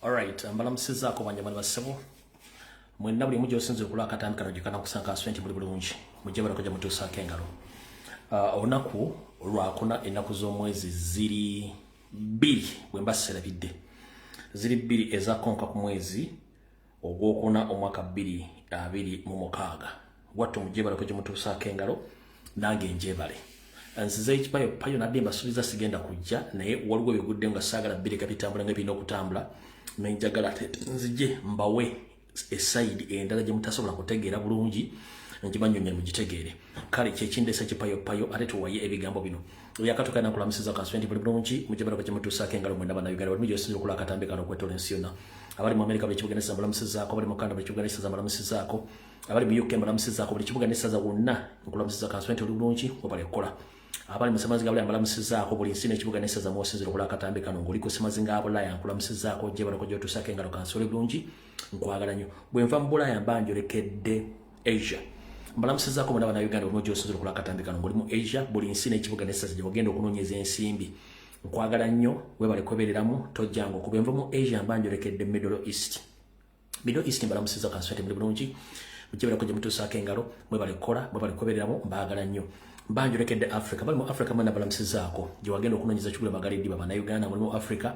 Alright, mbalamusizaako banyamani bassebo. Mwenna buli mujja osinze okulwa akatambi kano gyekana kusanga aswenti buli bulungi. Mujje balakojja mutuusaako engalo. Olunaku lwakuna ennaku z'omwezi ziri 2 bwe mbaserabidde. Ziri 2 ezakonka ku mwezi ogwokuna omwaka 2026. Wattu mujje balakojja mutuusaako engalo nange njebale. Nzize ekipayo payo nadde mbasuubiza sigenda kujja naye waliwo bigudde nga saagala bireka bitambula nga birina okutambula. Menjagala nzije mbawe eside endala gye mutasobola kutegeera bulungi njimanyonya mugitegeere kale kyekindesa kipayo payo ate tuwaye ebigambo bino yakatoka na kulamusiza ka 20 bulungi mujabala kwa mutuusaako engalo mwenda bana Uganda bali mujosinze okula akatambi kano kwetola ensiyona abali mu America bekibuganisa mbalamusizaako abali mu Canada bekibuganisa mbalamusizaako abali mu UK mbalamusizaako buli kibuganisa za wonna nkulamusiza ka 20 bulungi obale kola abali musemazinga abali mbalamusizaako buli nsine ekibuganisa za mwosinzira okula akatambi kano ngoli ku semazinga abulaya nkulamusizaako gye bala kujja tusaako engalo kansole bulungi nkwagala nnyo bwe nva mu bulaya mbanjolekedde Asia mbalamusizaako mwenda bana Uganda buli osinzira okula akatambi kano ngoli mu Asia buli nsine ekibuganisa gye bagenda okunoonyeza ensimbi nkwagala nnyo webale kwebereramu tojjango ku bwe nva mu Asia mbanjolekedde Middle East mbalamusiza kansole bulungi mujje bala kujja mutuusaako engalo mwebale kola mwebale kwebereramu mbagala nnyo mbanjolekedde Africa bali mu Africa mwena balamusizaako gye wagenda okunoonyeza kigula magalidi baba na Uganda muri mu Africa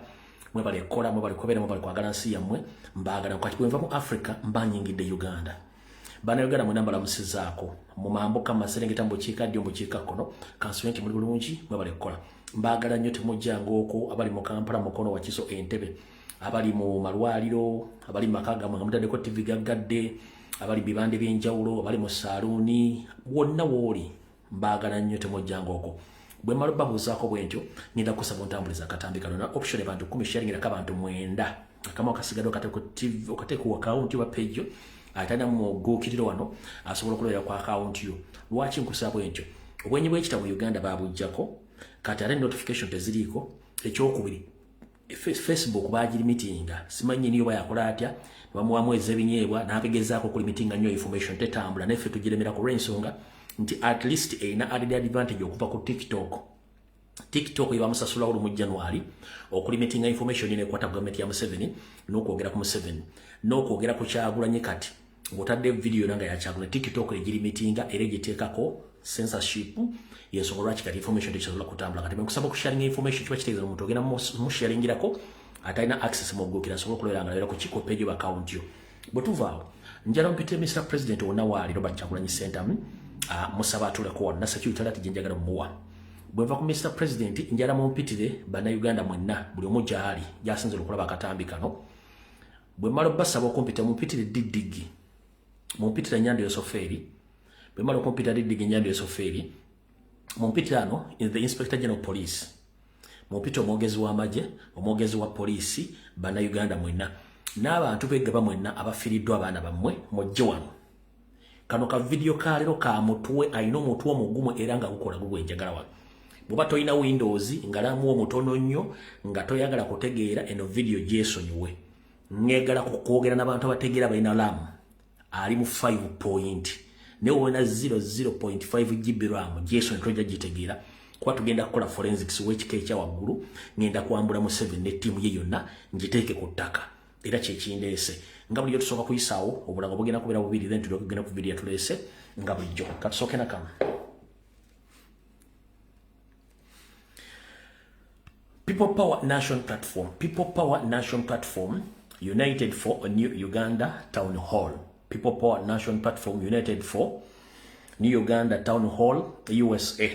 mwebale kola mwebale kobera mwebale kwagala nsi yammwe mbagala kwati bwe nva mu Africa mbanyingidde Uganda bana Uganda mwena balamusizaako mu mambuka maserengeta mbukiika ddyo mbukiika kono kanswenti muri bulungi mwebale kola mbagala nnyo temujjango oko abali mu Kampala mukono wa Kiso Entebbe abali mu malwaliro abali mu maka gammwe nga mutaddeko TV gaggadde abali bibande by'enjawulo abali mu saluuni wonna wooli mbagala nnyo temujjango oko bwe malo babuzaako bwentyo ngenda kusaba ntambuliza akatambi kano na option abantu 10 sharing ngirako abantu 9 kama okasigadde okate ku TV okate ku account wa page atana mu gukiriro wano asobola okulera ku account yo lwaki nkusaba bwentyo obwenyi bw'ekitabo Uganda babujjako kati ate notification teziriiko ekyokubiri Facebook baagiri meetinga simanyi niyo bayakola atya bamuwamu ezebinyeebwa n'abegezaako ku meetinga nnyo information tetambula neffe tugiremera ku lw'ensonga nti at least ina added advantage okuva ku TikTok ibamusasula olu mu January okulimetinga information ine kwata government ya Museveni n'okwogera ku Museveni n'okwogera ku Kyagulanyi kati ng'otadde video nanga ya Kyagulanyi TikTok egirimetinga era egiteekako censorship y'ensonga lwaki kati information tekisobola kutambula kati nkusaba okusharinga information kiba kitegeeza omuntu ogenda musharingirako atalina access mu gukira asobola okuloleranga era ku kiko page yo account yo bwe tuvaawo njala mpite Mr. President wonna waali Robert Kyagulanyi Ssentamu musaba atuleko wonna security alati jenjagala muwa bweva ku Mr. President njala mumpitire bana Uganda mwenna buli omu gyali gyasinzira okulaba akatambi kano bwe malo basaba okumpita mumpitire Diddigi mumpitire Nyando Yosoferi bwe malo okumpita Diddigi Nyando Yosoferi mumpitire ano the Inspector General of Police mumpitire omwogezi w'amagye omwogezi wa polisi bana Uganda mwenna n'abantu begaba mwenna abafiriddwa abaana bammwe mujje wano kano ka video kalero ka mutwe ayino mutwe omugumu era nga gukola gugwenjagala wano bwoba toyina Windows ngalamu omutono nnyo nga toyagala kutegeera eno video gyesonyiwe ngegala kukwogera n'abantu abategeera balina RAM ali mu 5 point ne wona 0.5 GB RAM gyesonyi tojja gitegeera kwa tugenda kukola forensics w'ekika ekya waggulu ngenda kuambula mu 7 ne team ye yonna ngiteeke ku ttaka era kyekindeese nga bulijjo tusooka kuyisaawo obulango bugenda kubeera bubiri then tugenda ku video yatuleese nga bulijjo katusooke nakamu People Power Nation Platform United for a New Uganda Town Hall. People Power Nation Platform United for New Uganda Town Hall USA.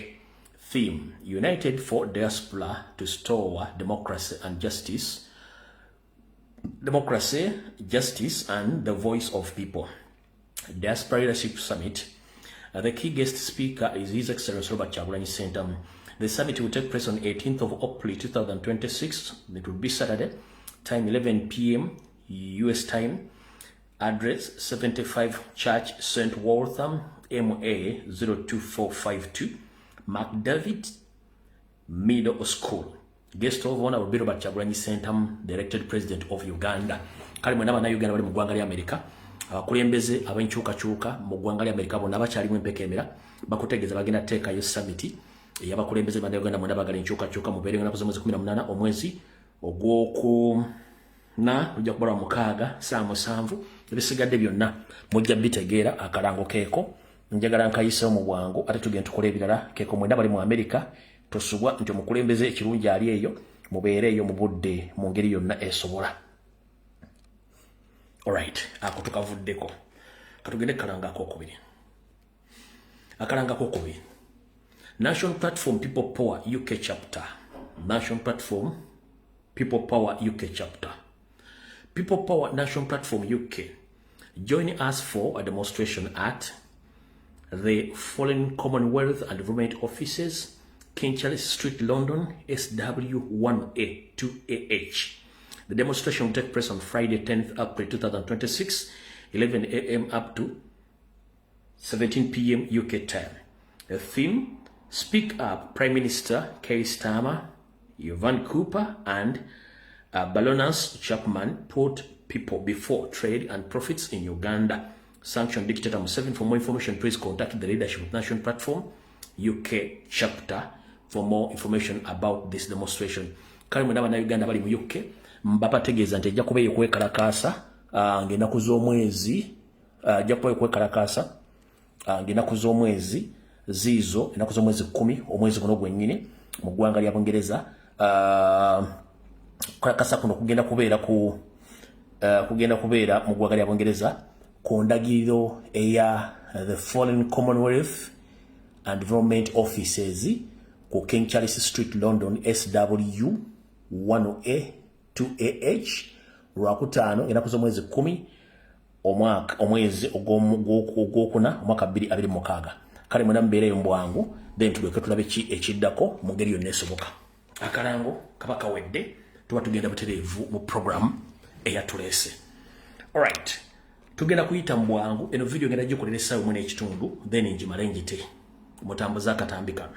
Theme: United for Diaspora to Store Democracy, Justice and the Voice of People. Diaspora Leadership Summit. The key guest speaker is His Excellency Robert Kyagulanyi Ssentamu. The summit will take place on 18th of April 2026. It will be Saturday, time 11 p.m. US time. Address 75 Church St. Waltham, MA 02452, McDavid Middle School. Guest of honor will be Robert Kyagulanyi Ssentamu, the elected president of Uganda. Kali mwena bana Uganda bali mu ggwanga lya America. Abakulembeze ab'enkyukakyuka mu ggwanga lya America bonna bakyalimu empekemera bakutegeeza bagenda teekayo summit yabakulembeze bana Uganda mwena bagala enkyukakyuka mu beerenga naku z'omwezi 18 omwezi ogw'oku na ujja kubalwa mukaaga saa musanvu ebisigadde byonna mujja bitegeera akalango keeko njagala nkayiseewo mu bwangu ate tugenda tukola ebirala keeko mwenda bali mu America tosubwa nti omukulembeze ekirungi ali eyo mubeere eyo mu budde mu ngeri yonna esobola. Alright, ako tukavuddeko katugende kalanga kokubiri. Akalanga kokubiri. National Platform People Power UK Chapter. National Platform People Power UK Chapter. People Power National Platform UK. Join us for a demonstration at the Foreign Commonwealth and Development Offices, King Charles Street, London, SW1A 2AH. The demonstration will take place on Friday, 10th April 2026, 11 a.m. up to 17 p.m. UK time. The theme, Speak Up, Prime Minister Keir Starmer, Yvonne Cooper, and Baroness Chapman put people before trade and profits in Uganda. Sanction Dictator Museveni. For more information, please contact the leadership of National Platform UK Chapter for more information about this demonstration. Kale mwenda na Uganda bali mu UK mbapategeeza nti ejja kubeeyo kwekalakaasa ng'ennaku z'omwezi ejja kubeeyo kwekalakaasa ng'ennaku z'omwezi ziizo ennaku z'omwezi 10 omwezi guno gwennyini mu ggwanga lya Bungereza. Kalakasa kuno kugenda kubeera mu ggwanga lya Bungereza ku ndagiriro eya the Foreign Commonwealth and Development Offices ku King Charles Street, London, SW 1A 2AH Lwakutaano ennaku z'omwezi 10 omwezi ogwokuna omwaka 2026. Kale mwena mubeereyo mu bwangu then tulyoke tulabe ki ekiddako mu ngeri yonna esoboka. Akalango kaba kawedde tuba tugenda butereevu mu program eyatuleese. Alright, tugenda kuyita mu bwangu eno video ngenda gikolera essaawa emu n'ekitundu then njimale njite mutambuza akatambi kano.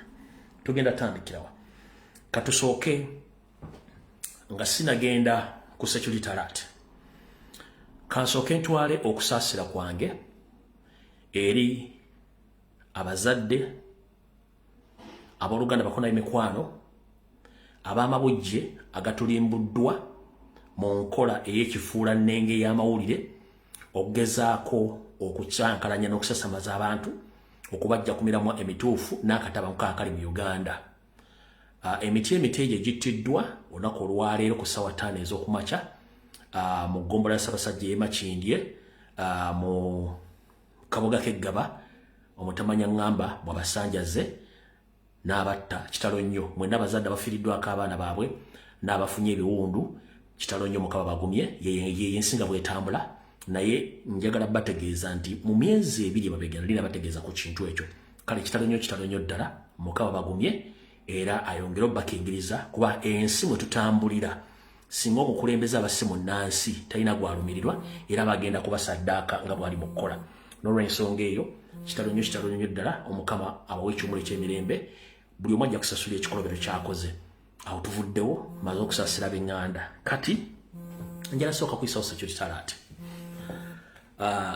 Tugenda tandikirawa katusooke nga sinagenda ku security alert. Kansooke ntwale okusaasira kwange eri abazadde abooluganda bakona emikwano ab'amabujje agatulimbuddwa mu nkola ey'ekifuula nnenge y'amawulire okugezaako okukyankalanya n'okusasamaza abantu okubajja ku miramwa emituufu n'akatabanguko akali mu Uganda. Emiti egyo gittiddwa olunaku olwaleero ku ssaawa 5 ez'okumakya mu ggombolola ya Ssaabasajja y'e Makindye mu kabuga k'Eggaba omutamanya ngamba bw'abasanjaze n'abatta kitalo nnyo. Mwenna abazadde abafiiriddwako abaana baabwe n'abafunye ebiwundu kitalo nnyo Mukama bagumye ye ensinga bw'etambula. Naye njagala bategeeza nti mu myezi 2 babegera lina bategeeza ku kintu ekyo. Kale kitalo nnyo ddala Mukama bagumye era ayongera obbakingiriza kuba ensi mwe tutambulira singa omukulembeze abasi munnansi talina gwalumirirwa era bagenda kubasaddaaka nga bwali mu kkola. N'olw'ensonga eyo kitalo nnyo ddala Omukama abawe ekimuli ky'emirembe buli omu ajja kusasula ekikolobero kyakoze. Awo tuvuddewo maze okusasira b'eŋŋanda. Kati njala sooka kuyisawo security alert.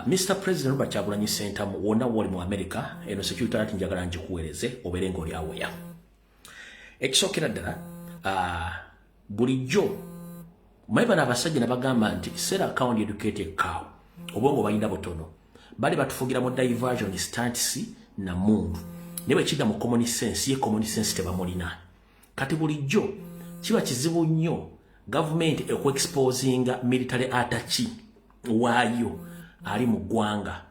Mr. President Robert Kyagulanyi Ssentamu wonna wali mu America eno security alert njagala ngikuweereze obeere ng'oli aweya. Ekisookera ddala bulijjo maiba n'abasajja ne bagamba nti Sarah County educated cow obwongo balina butono bali batufugira mu diversion stance na mundu ne bwe kidda mu common sense ye common sense tebamulina. Kati bulijjo kiba kizibu nnyo government exposing military attache waayo ali mu ggwanga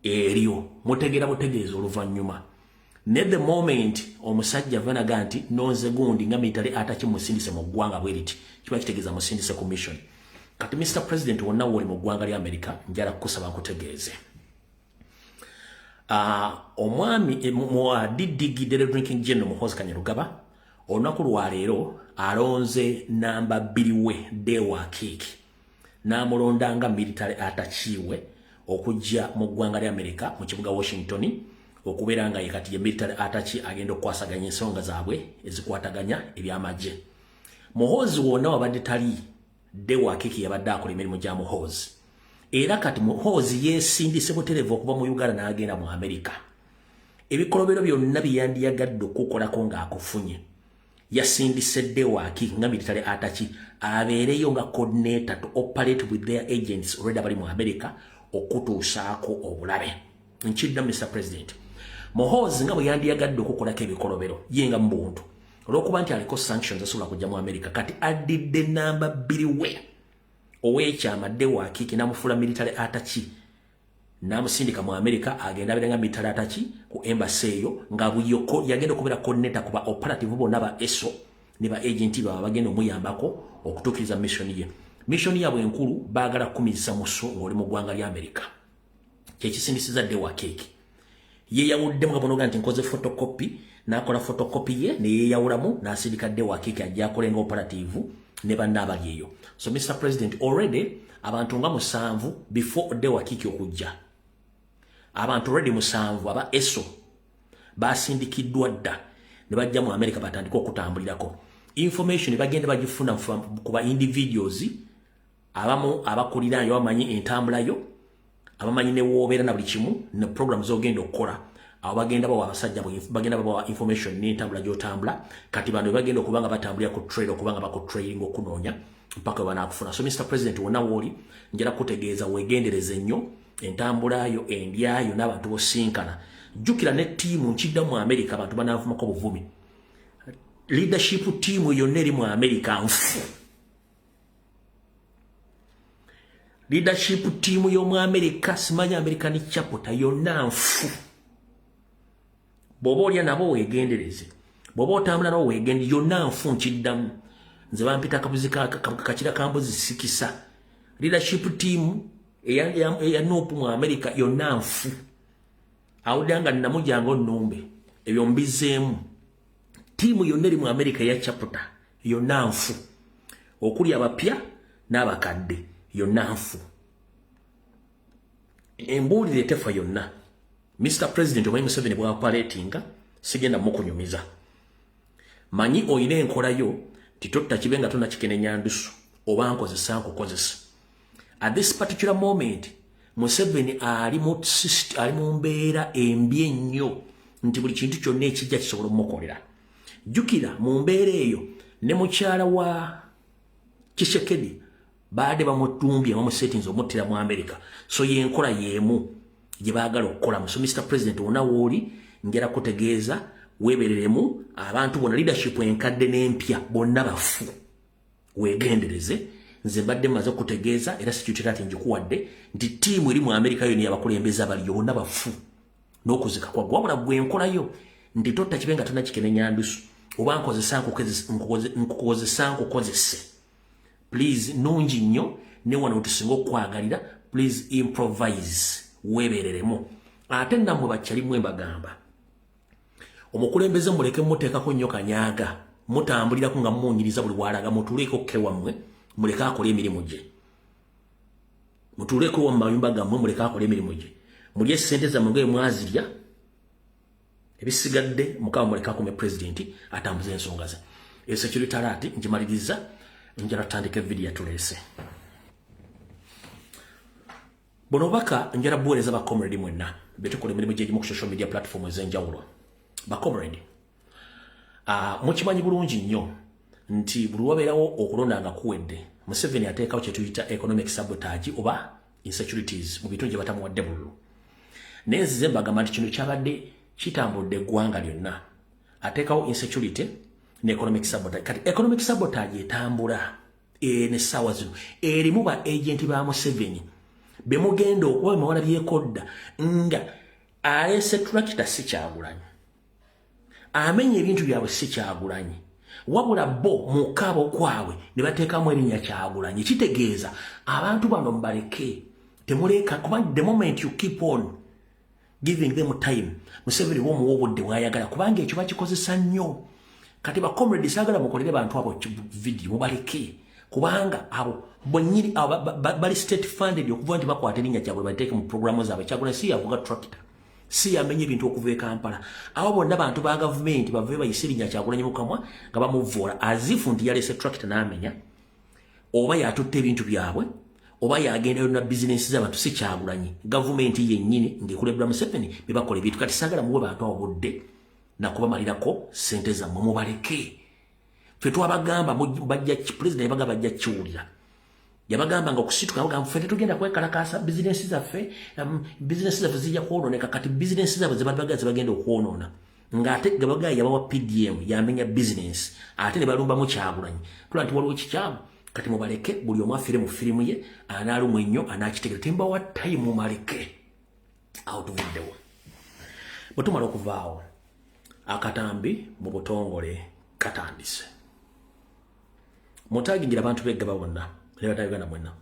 eryo mutegeera butegeeza oluvannyuma. Ne the moment omusajja vanaga nti nonze gundi nga military attache musindise mu ggwanga bweriti kiba kitegeeza musindise commission. Kati Mr. President wonna wali mu ggwanga lya America njala kukusaba nkutegeeze. Omwami Didigi Drinking General Muhoozi Kanyarugaba olunaku lwaleero alonze namba 2 we Dewa Kiki n'amulondanga military attache we okujja mu ggwanga lya America mu kibuga Washington okubeera nga yekati ye military attache agenda okwasaganya ensonga zaabwe ezikwataganya ebyamagye. Muhoozi wonna wabadde tali Dewa Kiki yabadde akola emirimu gya Muhoozi era kati Muhoozi yeesindise butereevu okuva mu Uganda n'agenda mu America. Ebikolobero byonna byandiyagadde okukolako ng'akufunye yasindise Dewaki nga military attaché abeereyo nga coordinator to operate with their agents already abali mu America okutuusaako obulabe. Nchidda Mr. President. Muhoozi nga bwe yandiyagadde okukolako ebikolobero yenga mu buntu olw'okuba nti aliko sanctions asobola kujja mu America kati addidde namba 2 we ow'ekyama Dewaki n'amufuula military attaché n'amusindika mu America agenda abeera nga military attaché ku embassy eyo nga buyoko yagenda okubeera coordinator kuba operative bonna ba ESO ne ba agenti baabwe bagenda omuyambako okutuukiriza mission ye. Mission yaabwe enkulu baagala kukumizisa muso ng'oli mu ggwanga lya America. Kyekisindisiza Dewaki yeyawuddemu kabonoga nti nkoze photocopy n'akola photocopy ye ne yeyawulamu n'asindika Dewaki ajja akolenga operative ne banna abali eyo. So Mr. President, already abantu nga 7 before Dewaki okujja abantu already 7 aba ESO basindikiddwa dda ne bajja mu America batandika okutambulirako information bagenda bagifuna kuba individuals abamu abakulirayo bamanyi entambulayo abamanyi ne wobeera na buli kimu ne programs ogenda okukola abo bagenda bawa abasajja bagenda bawa information n'entambula gy'otambula kati bano bagenda okubanga batambulira ku trade okubanga bako trading okunoonya mpaka banakufuna. So Mr. President, wonna woli njala kutegeeza wegendereze nnyo entambulayo endyayo n'abantu bosinkana jjukira ne tiimu nkidda mu America abantu banafumako buvumi leadership team yonna eri mu America nfu leadership team y'omu America simanya American chapter yonna nfu bw'oba olya nabo weegendereze bw'oba otambula nabo weegende yonna nfu nkiddamu nze bampita akabuzi kakira kambuzi sikisa leadership team eya Nuupu mu America yonna nfu awuddanga namujanga onnumbe ebyo mbizeemu tiimu yonna eri mu America ya chapter yonna nfu okuli abapya n'abakadde yonna nfu embuulire tefa yonna. Mr. President omanyi Museveni bwa operatinga sigenda mukunyumiza manyi oyina enkolayo titotta kibenga tonna kikenenya ndusu oba nkozesa nkukozesa. At this particular moment Museveni ali mu mbeera embi ennyo nti buli kintu kyonna ekijja kisobola omukolera. Jjukira mu mbeera eyo ne mukyala wa Tshisekedi baade bamutumbye mu settings omuttira mu America. So yenkola yemu gye baagala okukola. So Mr. President wonna wooli njala kutegeeza weebereremu abantu bonna leadership enkadde n'empya bonna bafu weegendereze. Nze mbadde maze kutegeeza era sikitira ati njikuwadde nti tiimu eri mu America yo n'abakulembeze abaliyo bonna bafu n'okuzika kwa gwabula gwe nkolayo nti totta kibenga tonna kikenenya ndusu oba nkozesa nkukozese. Please nungi nnyo ne wano tusinga okwagalira please improvise weebereremu. Ate nammwe bakyalimu embagamba omukulembeze muleke muteekako nnyo kanyaaga mutambulirako nga munyiriza buli walaga mutuleeko kewammwe muleke akole emirimu gye mutuleeko wa mayumba gammwe muleke akole emirimu gye mulye ssente zammwe nga mwazirya ebisigadde mukama muleke akume president atambuze ensonga ze. Security alert ngimaliriza njala tutandike video yatuleese. Buno baka njala buweereza ba comrade mwenna betukola emirimu gyegimu ku social media platform ez'enjawulo. Ba comrade mukimanyi bulungi nnyo nti buli wabeerawo okulonda nga kuwedde Museveni ateekawo kye tuyita economic sabotage oba insecurities mu bitundu gye batamuwadde bululu. Naye nzize mbagamba nti kino kyabadde kitambudde eggwanga lyonna. Ateekawo insecurity ne economic sabotage. Kati economic sabotage etambula ne ssaawa zino erimu ba agenti ba Museveni be mugenda okuba mawala byekodda nga alese tractor si Kyagulanyi amenye ebintu byabwe si Kyagulanyi wabula bo mukabo kwabwe ne bateekamu erinnya Kyagulanyi. Kitegeeza abantu bano mbaleke temuleka kuba the moment you keep on giving them time Museveni womuwa obudde bwayagala kubanga ekyo bakikozesa nnyo. Kati ba comrade sagala mukolere bantu abo video mubaleke kubanga abo bonyiri bali state funded okuva nti bakwata erinnya kyabwe bateeke mu programu zaabwe. Kyagulanyi si yavuga tractor si amenye ebintu okuva e Kampala. Abo bonna bantu ba government bave bayise erinnya Kyagulanyi mukamwa nga bamuvoola azifu nti yalese tractor n'amenya oba yatutte ebintu byabwe oba yagendayo na business z'abantu si Kyagulanyi. Government yennyini ng'ekulembera Museveni be bakola ebintu. Kati sagala muwe bantu abo budde nakubamalirako sente zammwe mubaleke Ffe twabagamba bajja president yabagamba bajja kiwulira. Yabagamba nga okusituka abagamba ffe tetugenda kwekalakaasa bizinesi zaffe zijja kwonooneka kati bizinesi zaabwe zebagenda okwonoona. Ng'ate Gabagaya yabawa PDM yamenya business ate ne balumbamu Kyagulanyi. Tula nti waliwo kikyamu kati mubaleke buli omu afire mu firimu ye analumu ennyo anaakitegera timbawa time mumaleke awo tuvuddewo. Bwe tumala okuvaawo akatambi mu butongole katandise. Mutagingira abantu beggaba bonna ne batayogana mwenna.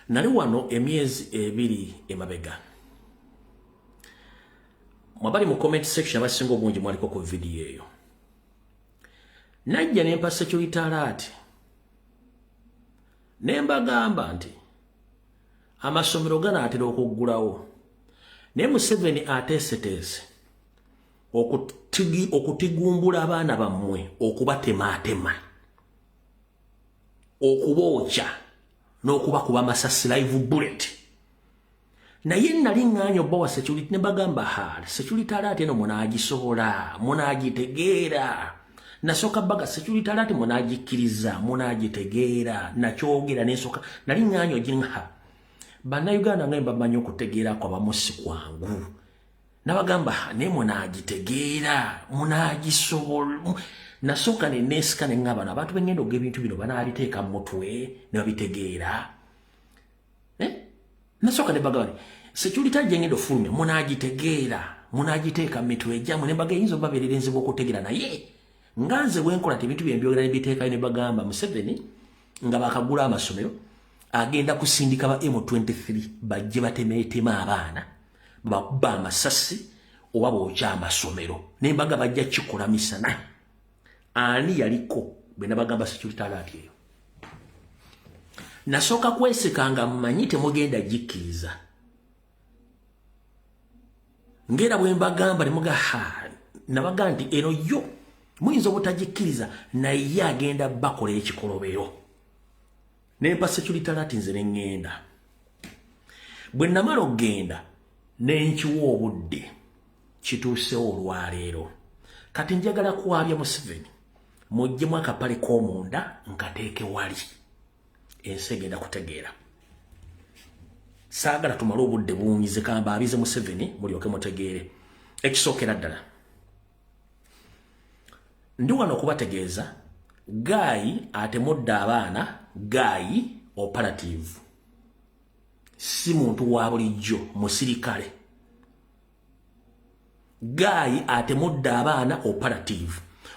Nali wano emyezi 2 emabega. Mwabali mu comment section abasinga obungi mwaliko ku video eyo. Najja ne mpa security alert. Ne mbagamba nti amasomero ganaatera okuggulawo. Ne Museveni ateeseteese okutigumbula abaana bammwe okubatemaatema, okubookya n'okubakuba amasasi live bullet. Naye nali ng'anyo bbawa security ne bagamba haali security alert eno munaagisobola munaagitegeera. Nasooka baga security alert munaagikkiriza munaagitegeera nakyogera n'ensooka nali ng'anyo ginha bannayuganda nga bamanyi okutegeera kwa bamusi kwangu. Nabagamba ne munaagitegeera munaagisobola. Nasooka ne neesika ne ng'abano abantu bengenda okuga ebintu bino banaabiteeka mu mutwe ne babitegeera. Nasooka ne bagamba security agenda ofulumya munaagitegeera munaagiteeka mu mitwe egyammwe ne baga eyinza obabeerera enzibu okutegeera. Naye nga nze bwe nkola nti ebintu bye mbyogera ne biteekayo ne bagamba Museveni nga bakagula amasomero agenda kusindika ba M23 bajje batemeetema abaana bakuba amasasi oba bookya amasomero ne mbaga bajja kikola misana. Ani yaliko bwe nabagamba security alert eyo. Nasooka kwesekanga mmanyi temugenda gikkiriza. Ngera bwe mbagamba ne muga nabaga nti eno yo muyinza obutagikkiriza naye agenda bakola ekikolobero. Ne mpa security alert nze ne ŋŋenda. Bwe namala okugenda ne nkiwa obudde kituusewo olwaleero. Kati njagala kuwaabya Museveni muggyemu akapale k'omunda nkateeke wali. Ensi egenda kutegeera. Saagala tumale obudde buwunyize kamba abize Museveni mulyoke mutegeere. Ekisookera ddala ndi wano okubategeeza Guy atemudde abaana Guy operative si muntu wa bulijjo musirikale. Guy atemudde abaana operative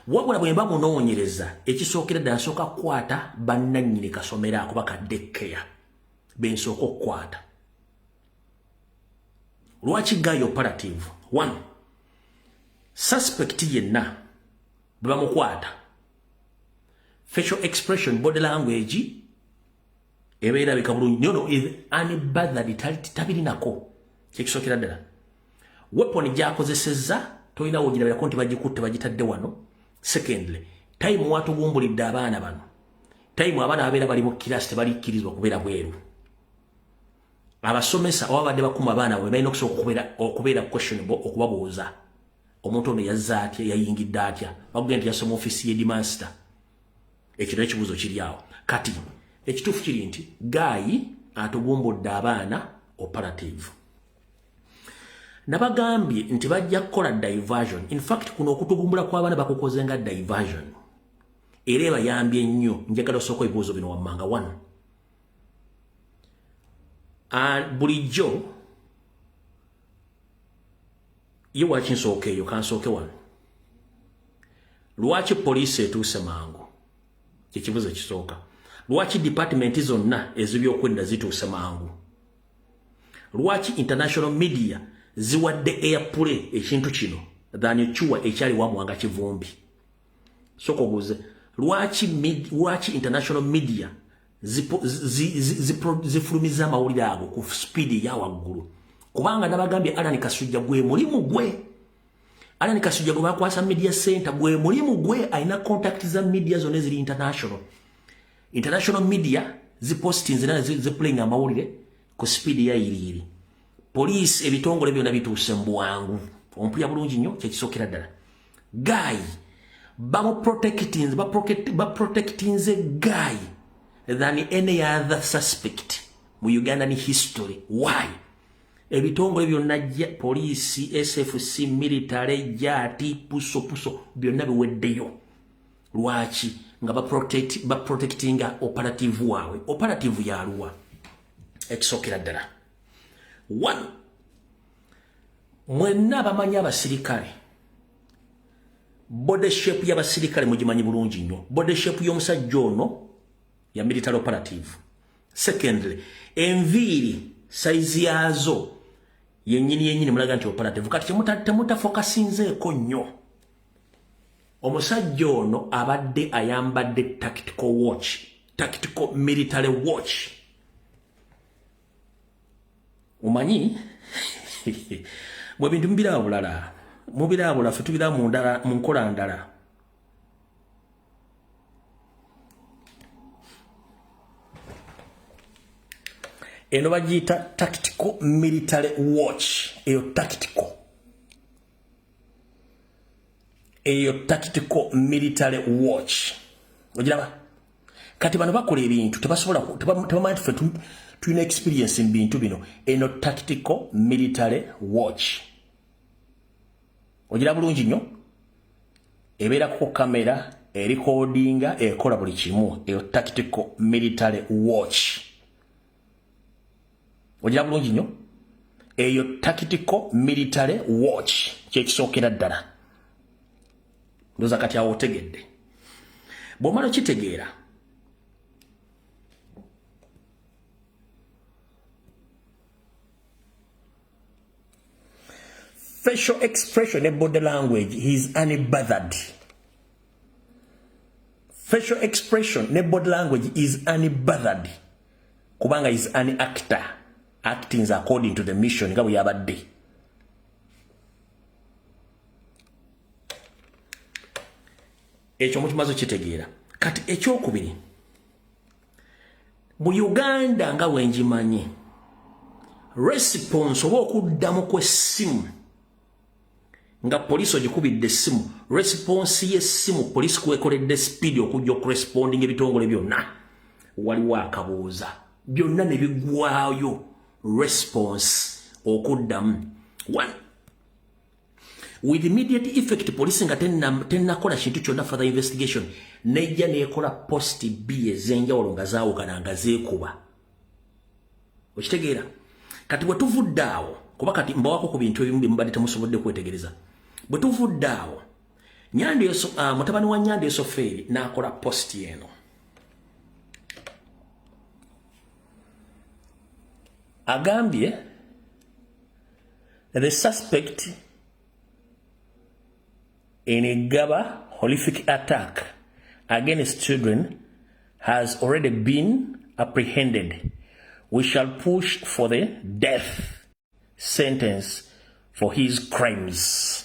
wabula bwe mba munoonyereza ekisookera ddala nsooka kukwata bannannyini kasomero ako bakaddekeya bensooka okukwata. Lwaki Guy operative? 1 suspect yenna bwe bamukwata facial expression body language ebeera bika bulungi no unbothered tabirinako. Ekisookera ddala weapon gyakozesezza tolina wogirabirako nti bagikutte bagitadde wano. Secondly, time watugumbulidde abaana bano. Time abaana abeera bali mu kirasi tebalikkirizwa kubeera bweru. Abasomesa abadde bakuma abaana bwe balina okubeera questionable okubabuuza. Omuntu ono yazza atya yayingidde atya bagenda nti yasoma ofisi y'edimaster. Ekyo n'ekibuuzo kiri awo. Kati ekituufu kiri nti Guy atugumbudde abaana operative. Nabagambye nti bajja kukola diversion. In fact kuno okutugumbula kw'abaana bakukoze nga diversion. Era ebayambye nnyo. Njagala osooka ebibuuzo bino wammanga. 1 bulijjo ye waki nsooka eyo kansooke wano. Lwaki poliisi etuuse mangu? Kyekibuuzo kisooka. Lwaki department zonna ez'ebyokwerinda zituuse mangu? Lwaki international media ziwadde airplay ekintu kino than ekyuwa ekyali wamuwanga kivumbi? Sooka obuuze lwaki international media zifulumiza amawulire ago ku speed ya waggulu? Kubanga nabagambye Alan Kasujja gwe mulimu gwe. Alan Kasujja gwe bakwasa media center gwe mulimu gwe aina contact za media zone ziri international. International media ziposting zina ziplaying amawulire ku speed ya iri. Police ebitongole byonna bituuse mbwangu. Ompulya bulungi nnyo kyekisookera ddala. Guy protecting the guy than any other suspect mu Ugandan history. Why? Ebitongole byonna police, SFC, military, jati, puso byonna biweddeyo. Lwaki nga protecting operative wawe. Operative ya Arua. Ekisokera ddala. 1. Mwenna bamanya abasirikale. Body shape y'abasirikale mugimanyi bulungi nnyo. Body shape y'omusajja ono ya military operative. Secondly, enviiri size yazo yennyini mulaga nti operative. Kati temutafokasinzeeko nnyo. Omusajja ono abadde ayambadde tactical watch, tactical military watch. Umanyi mwe bintu mbira bulala. Mubira bulala futubira mu ndala mu nkola ndala. Eno bagiyita tactical military watch. Eyo tactical military watch. Ojiraba? Kati bano bakola ebintu tebasobola tebamanyi ffe tulina experience mu bintu bino. Eno tactical military watch. Ojira bulungi nnyo. Ebeera ku kamera, recordinga, ekola buli kimu. Eyo tactical military watch. Ojira bulungi nnyo. Eyo tactical military watch. Kyekisookera ddala. Ndoza kati awo otegedde. Bw'omala okitegeera. Facial expression and body language, he's unbothered. Facial expression and body language is unbothered. Kubanga is an actor. Acting according to the mission. Nga bweyabadde. Ekyo mukimaze kitegeera. Kati ekyokubiri. Mu Uganda nga wenjimanyi. Response oba okuddamu kw'essimu. Nga police ogikubidde essimu. Response y'essimu police kwekoledde speed okujja okuresponding ebitongole byonna. Waliwo akabuuza. Byonna ne bigwayo. Response okuddamu. 1. With immediate effect police nga tennakola kintu kyonna further investigation nejja neekola post B ez'enjawulo nga zaawukana nga zeekuba. Okitegeera? Kati bwe tuvudde awo kuba kati mbawako ku bintu ebimu bye mubadde temusobodde kwetegereza. Bwe tuvudde awo mutabani wa Nyandeso Ferry n'akola post eno. Agambye the suspect in a Gaba horrific attack against children has already been apprehended. We shall push for the death sentence for his crimes.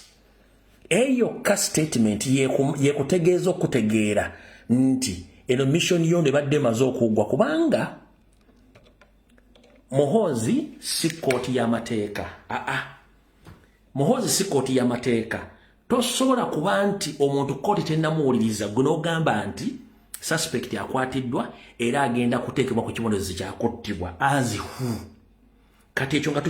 Eyo ka statement yekutegeeza okutegeera nti eno mission yonde badde maze okugwa kubanga Muhoozi si kooti y'amateeka. Muhoozi si kooti y'amateeka. Tosobola kuba nti omuntu kooti tennamuwuliriza gwe n'ogamba nti suspect akwatiddwa era agenda kuteekebwa ku kibonerezo kyakuttibwa as who. Kati ekyo nga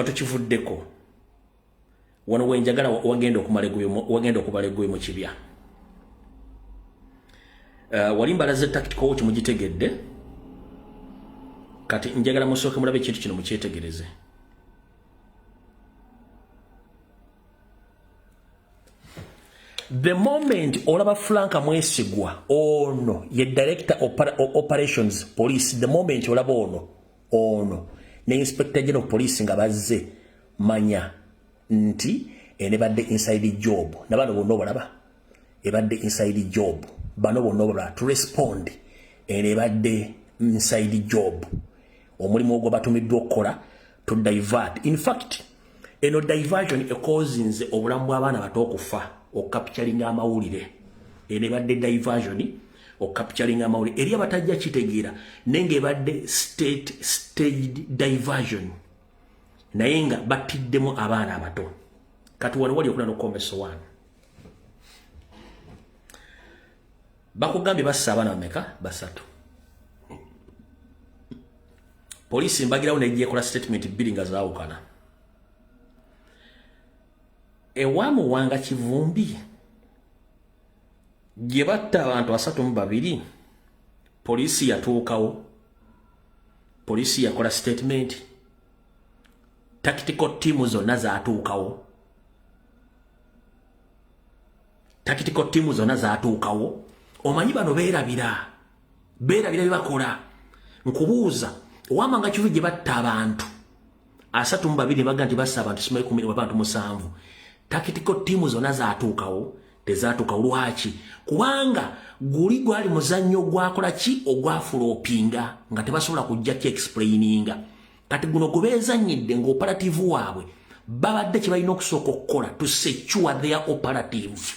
tukivuddeko. Wano wenjagala wagenda okubala eggwe mu kibya. Wali mbalaze tactical watch mugitegedde. Kati njagala musooke mulabe ekintu kino mukyetegereze. The moment olaba Franka Mwesigwa ono ye director operations police, the moment olaba ono ne inspector general police nga bazze manya nti enebadde inside job nabano bonna balaba ebadde inside job bano bonna balaba to respond enebadde inside job omulimu ogwo batumiddwa okukola to divert. In fact eno diversion causes obulamu bw'abaana bato okufa o capturing amawulire enebadde diversion o capturing amawulire eri abatajja kitegeera nenge ebadde staged diversion naye nga batiddemu abaana abato kati wano wali okuna n'okombeso wano bakugambye bassa abaana bameka basatu polisi mbagirawo nejja ekola statement bbiri nga zaawukana ewamu wanga Kivumbi gye batta abantu 32 polisi yatuukawo polisi yakola statement tactical team zonna zaatuukawo omanyi bano beerabira bye bakola nkubuuza owamanga Kivumbi gye batta abantu 32 baga nti bassa abantu 17 tactical team zonna zaatuukawo tezaatuukawo lwaki kubanga guli gwali muzannyo gwakola ki ogwafulopinga nga tebasobola kujja ki explaininga kati guno gubeezannyidde ng'operative waabwe babadde kye balina okusooka okukola to secure their operative.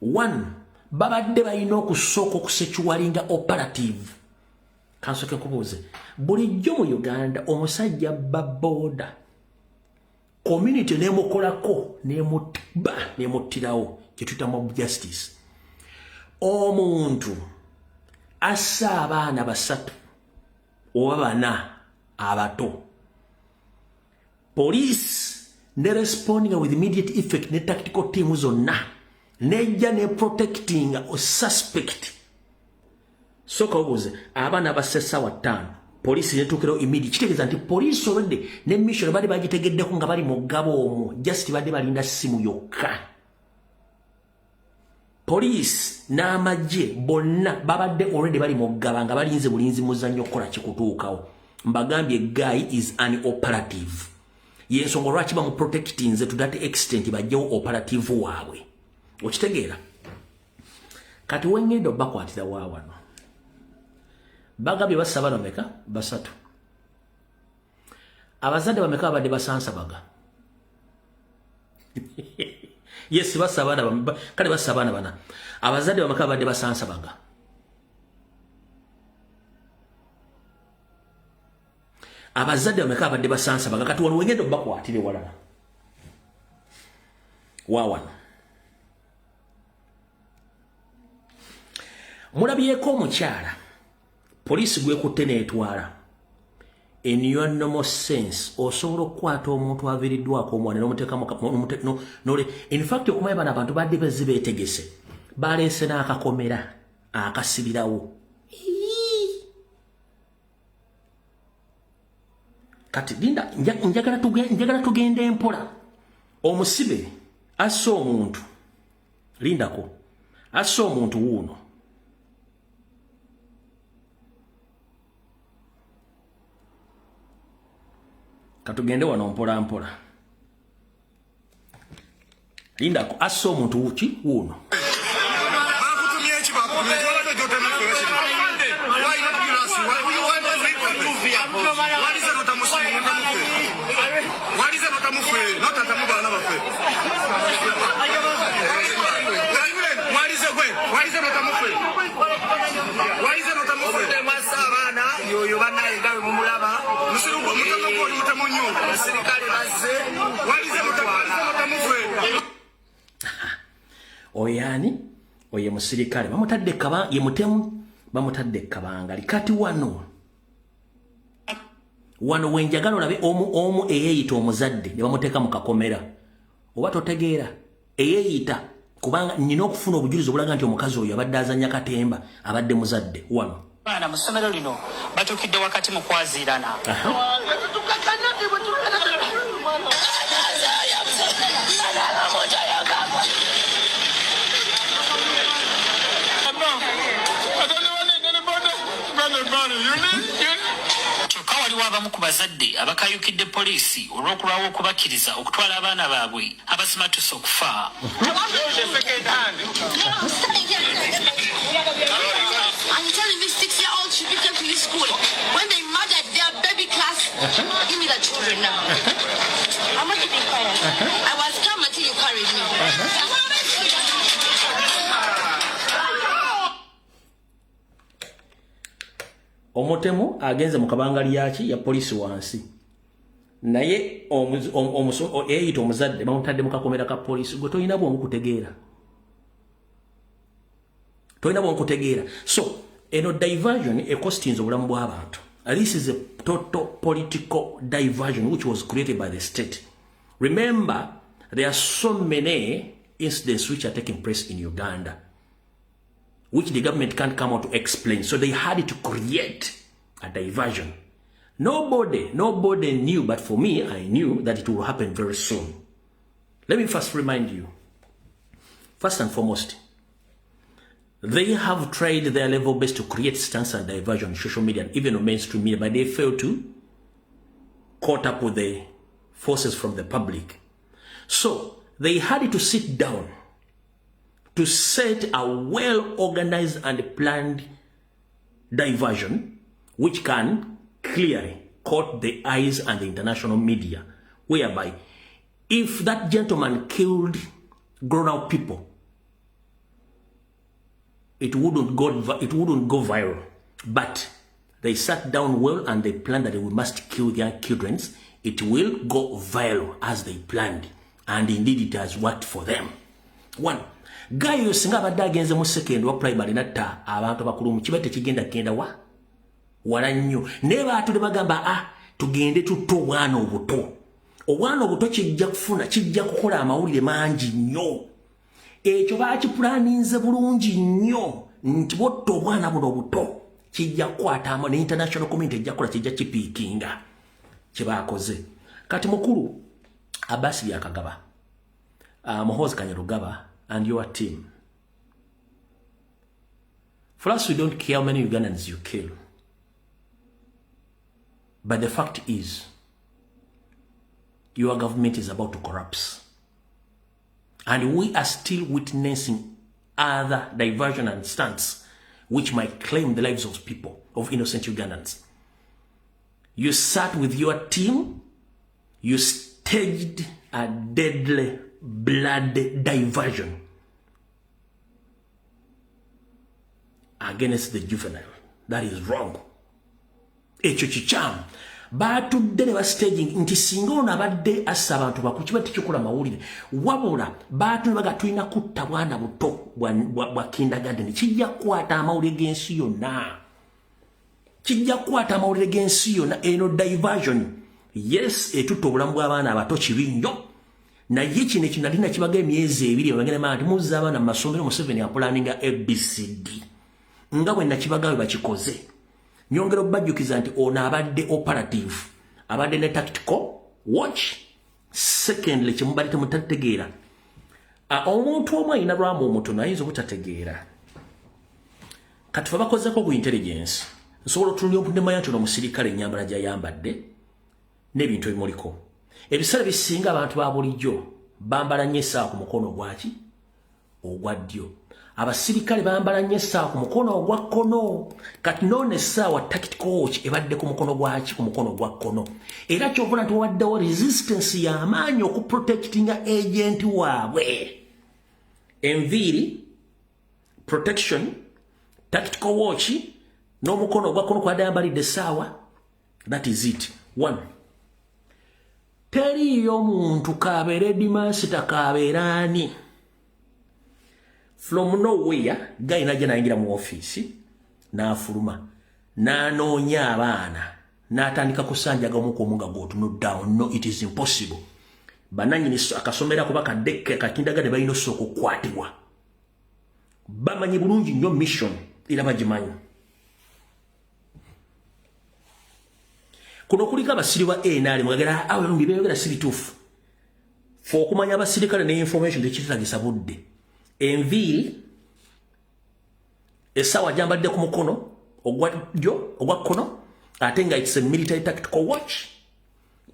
One, babadde balina okusooka okusecuringa operative. Kansoke nkubuuze bulijjo mu Uganda omusajja baboda community nemukolako nemuttirawo kyetuyita mob justice. Omuntu assa abaana 3 oba 4 abato. Police ne responding with immediate effect ne tactical team zonna nejja ne protecting a suspect. Soka obuze abaana basessa wa 5 police netukero immediate kitegeeza nti police already ne mission bali bagitegeddeko nga bali mu ggabo omwo just bali balinda simu yokka. Police n'amagye bonna babadde already bali mu ggaba nga balinze bulinzi muzannyo okukola kikutuukawo. Mbagambye guy is an operative. Yensonga lwaki bamu protecting nze to that extent bajjewo operative waabwe. Okitegeera kati wengendo bakwatira waawano bagambye bassa abaana bameka 3 abazadde bameka babadde basansabaga yes bassa abaana kale bassa abaana bana abazadde bameka babadde basansabaga abazadde bameka babadde basansabaga kati wano wengendo bakwatire walala waawano mulabyeko omukyala police gwekutte neetwala in your normal sense osobola okukwata omuntu aviriddwako omwana n'omuteekamu in fact okumanya bano abantu badde beetegese baleese n'akakomera akasibirawo kati linda njagala tugenda empola omusibe assa omuntu lindako assa omuntu wuuno katugende wano mpola linda assa omuntu wuki wuno oyani oye musirikale bamutadde kaba ye mutemu bamutadde kabanga likati wano wenjagala olabe omu eyeyita omuzadde ne bamuteeka mu kakomera oba totegeera eyeyita kubanga nina okufuna obujulizi obulaga nti omukazi oyo abadde azanya katemba abadde muzadde wano bana mu ssomero lino batukidde wakati mu kwaziirana kyokka waliwo abamu ku bazadde abakayukidde poliisi olw'okulwawo okubakkiriza okutwala abaana baabwe abasimatusa okufa. I'm telling this 6-year-old should be kept in this school. When they murdered their baby class, give me the children now. I'm not keeping quiet. I was calm until you carried me. Omotemu agenze mu kabangali yaki ya polisi wansi naye eyita omuzadde bamutadde mu kakomera ka poliisi gwe tolina bwongu kutegeera so eno diversion ekostinze obulamu bw'abantu. This is a total political diversion which was created by the state. Remember, there are so many incidents which are taking place in Uganda which the government can't come out to explain, so they had to create a diversion. Nobody knew, but for me, I knew that it will happen very soon. Let me first remind you, first and foremost, they have tried their level best to create stunts and diversion on social media and even on mainstream media, but they failed to caught up with the forces from the public. So they had to sit down to set a well-organized and planned diversion which can clearly caught the eyes and the international media, whereby if that gentleman killed grown-up people, it wouldn't go viral. But they sat down well and they planned that we must kill their children. It will go viral as they planned, and indeed it has worked for them. One, guy yo singa abadde agenze mu second wa primary natta abantu bakulu mu kibate kigenda kenda wala nnyo ne baatule bagamba tugende tutto obwana obuto kijja kufuna kijja kukola amawulire mangi nnyo. Ekyo baakipulaninze bulungi nnyo nti botto obwana buno obuto kijja kukwatamu ne international community ejja kukola kijja kipiikinga kyebakoze. Kati mukulu Abasi Yakagaba, Muhoozi Kainerugaba and your team, for us, we don't care how many Ugandans you kill. But the fact is, your government is about to collapse. And we are still witnessing other diversion and stunts which might claim the lives of people, of innocent Ugandans. You sat with your team, you staged a deadly blood diversion against the juvenile. That is wrong. Ekyo kikyamu. Batudde ne ba staging nti singa ono abadde assa abantu bakukiba tikikola mawulire wabula baatu bagatulina kutta bwana buto bwa kindergarten kijja kukwata amawulire g'ensi yonna. Kijja kukwata amawulire g'ensi yonna. Eno diversion, yes, etutta obulamu bw'abaana abato kibi nnyo, naye kino kinalina kibaga emyezi ebiri bagenda nti muzza abaana mu masomero Museveni apulaninga ABCD nga bwe nakibaga bwe bakikoze. Nyongero bajjukiza nti ono abadde operative, abadde ne tactical watch. Secondly, kimubali temutategeera, omuntu omwe ayina lwamu omutono ayinza obutategeera. Kati fe bakozeko ku intelligence nsobola otunulya obunemanya nti ono musirikale ennyambala gy'ayambadde n'ebintu ebimuliko. Ebiseera bisinga abantu ba bulijjo bambala nnyo essaawa ku mukono gwaki ogwa ddyo. Abasirikale bambala nnyo essaawa ku mukono ogwa kkono. Kati noona essaawa tactical watch ebadde ku mukono gwaki ku mukono ogwa kkono. Era kyovula nti wawaddewo resistance y'amaanyi okuprotectinga agent waabwe. Enviiri, protection, tactical watch n'omukono ogwa kkono kwadde ayambalidde essaawa. That is it. One. Teriyo muntu kabeere Dimasita kabeeraani. From nowhere, guy najja nayingira mu office n'afuluma n'anoonya abaana n'atandika kusanjaga omuko omunga gw'otunula down. No, it is impossible. Bananyini akasomera kuba kaddeke kakindagade balina osooka okukwatibwa. Bamanyi bulungi nnyo mission era bagimanyi. Kuno kuliko abasiri ba NRM mwagera awalumbi beeyogera si bituufu. Fe okumanya abasirikale ne information tekitagisa budde. Enviiri essaawa gyambadde ku mukono ogwa kkono ate nga it's a military tactical watch.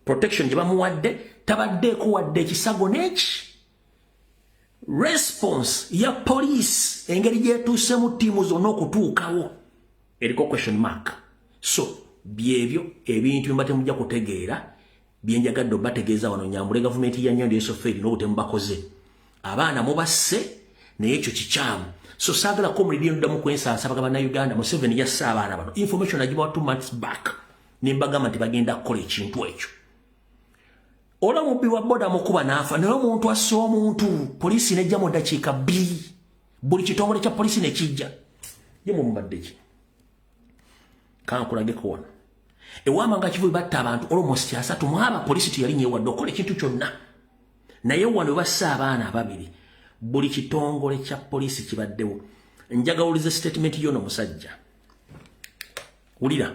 Protection gye bamuwadde tabaddeeko wadde ekisago n'eki. Response ya police engeri gyetuusemu ttiimu zonna okutuukawo eriko question mark. So byebyo ebintu bye temujja kutegeera bye njagadde obategeeza wano Nyambule gavumenti ya Nyondo esofeeri n'obutemu bakoze. Abaana mubasse naye ekyo kikyamu. So saagala ko mulidi nddamu kwensansa bagaba na Uganda Museveni yasse abaana bano. Information agibawa 2 months back. Ne mbagamba nti bagenda kukola ekintu ekyo. ola mubbi wa boda mukuba nafa naye omuntu asse omuntu poliisi nejja mu ddakiika 2 buli kitongole kya poliisi ne kijja ye mumubadde ki kankulageko wano ewama nga kivubi batta abantu almost 3 mwaba poliisi teyalinye wadde okola ekintu kyonna naye wano bassa abaana ababiri buli kitongole kya poliisi kibaddewo njagawulize statement yono musajja ulira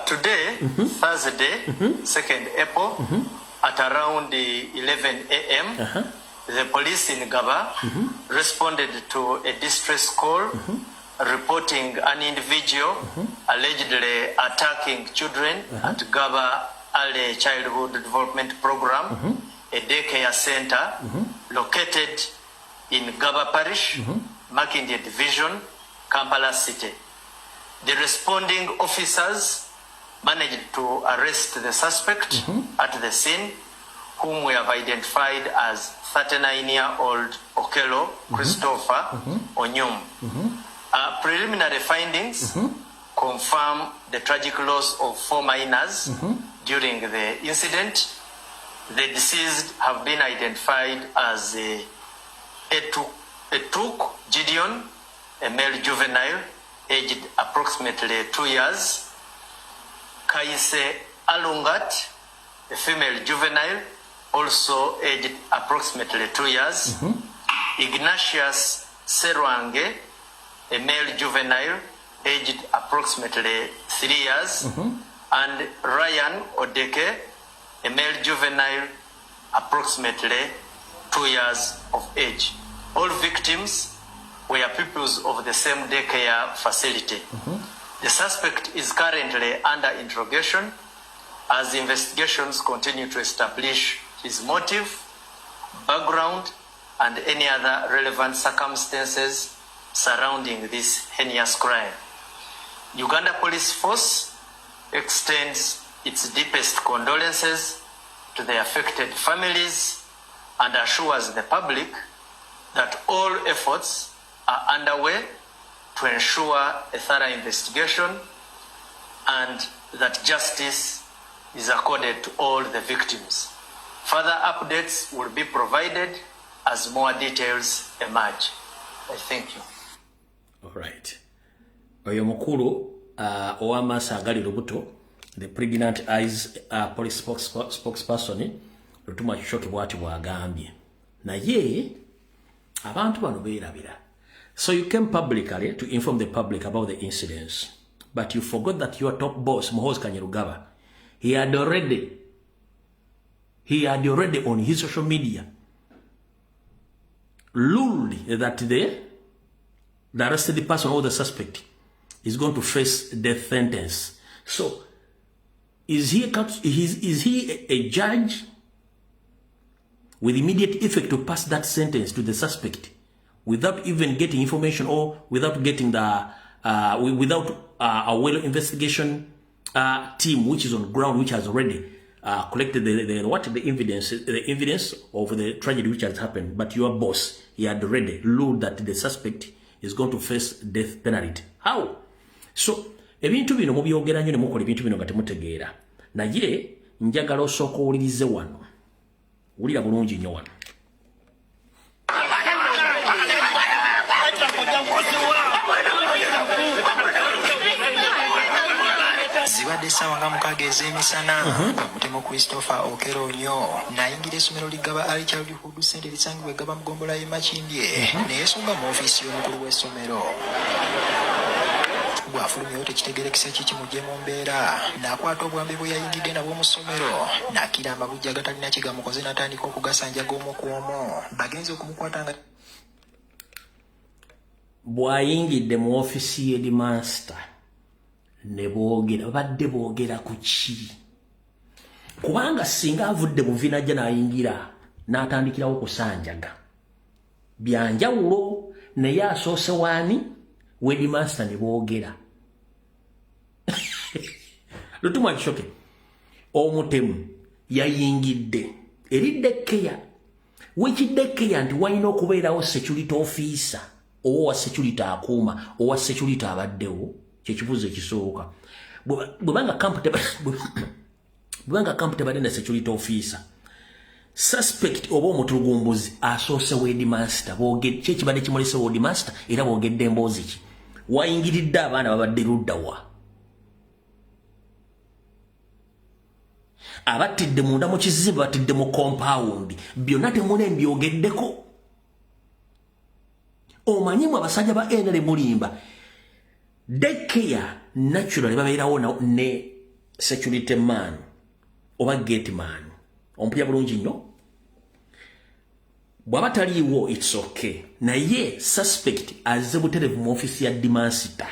Today, Thursday, 2nd April, at around 11 a.m., the police in Gaba responded to a distress call reporting an individual allegedly attacking children at Gaba Early Childhood Development Program, a daycare center located in Gaba Parish, Makindye Division, Kampala City. The responding officers managed to arrest the suspect at the scene, whom we have identified as 39-year-old Okelo Christopher Onyum. Preliminary findings confirm the tragic loss of 4 minors during the incident. The deceased have been identified as Etuk Gideon, a male juvenile, aged approximately 2 years. Kaise Alungat, a female juvenile, also aged approximately 2 years. Ignatius Serwange, a male juvenile, aged approximately 3 years. And Ryan Odeke, a male juvenile, approximately 2 years of age. All victims were pupils of the same daycare facility. The suspect is currently under interrogation as investigations continue to establish his motive, background, and any other relevant circumstances surrounding this heinous crime. Uganda Police Force extends its deepest condolences to the affected families and assures the public that all efforts are underway to ensure a thorough investigation and that justice is accorded to all the victims. Further updates will be provided as more details emerge. I thank you. All right. Oyo mukulu ow'amaaso agali lubuto, the pregnant eyes police spokesperson Lutuma Kishoke bwati bwagambye. Naye abantu bano beerabira. So you came publicly to inform the public about the incidents, but you forgot that your top boss, Muhoozi Kainerugaba, he had already on his social media ruled that the arrested person or the suspect is going to face death sentence. So is he a judge with immediate effect to pass that sentence to the suspect without even getting information or without getting the without a well investigation team which is on ground, which has already collected the evidence of the tragedy which has happened? But your boss, he had already ruled that the suspect is going to face death penalty. How? So ebintu bino mubyogera nnyo ne mukola ebintu bino nga temutegeera. Naye njagala osooka owulirize wano. Wulira bulungi nnyo wano. Zibadde ssaawa nga mukaaga ez'emisana Mutemo Christopher Okelo nnyo n'ayingira essomero ligaba Early Childhood Center erisangibwa eGaba Mugombola y'e Makindye ne yeesonga mu ofiisi y'omukulu w'essomero. Bw'afulumyewo tekitegeerekese kiki mujje mu mbeera n'akwata obwambe bwe yayingidde nabwo mu ssomero n'akkira amabujja agatalina kigamukoze n'atandika okugasanjaga omu ku omu. Bagenze okumukwata nga bw'ayingidde mu ofiisi y'Headmaster ne boogera badde boogera ku ki? Kubanga singa avudde buvina ajja n'ayingira n'atandikirawo kusanjaga byanjawulo, naye asoose waani Headmaster ne boogera. Lutuma Kishoke Omutemu yayingidde eriddekeya wekiddekeya nti walina okubeerawo security officer owa security akuuma owa security abaddewo. Kyekibuuzo ekisooka bwebanga bwanga camp tebadde na security officer suspect oba omutulugumbuzi asoose headmaster boogedde kye kibadde kimulese headmaster era boogedde emboozi ki wayingiridde abaana babadde ludda wa abattidde munda mu kizimbe battidde mu compound byonna temune mbyogeddeko omanyimu abasajja ba NRA mulimba daycare naturally babeerawo ne security man oba gate man ompulya bulungi nnyo bw'aba taliiwo it's okay naye suspect azze buterevu mu ofisi ya dimaster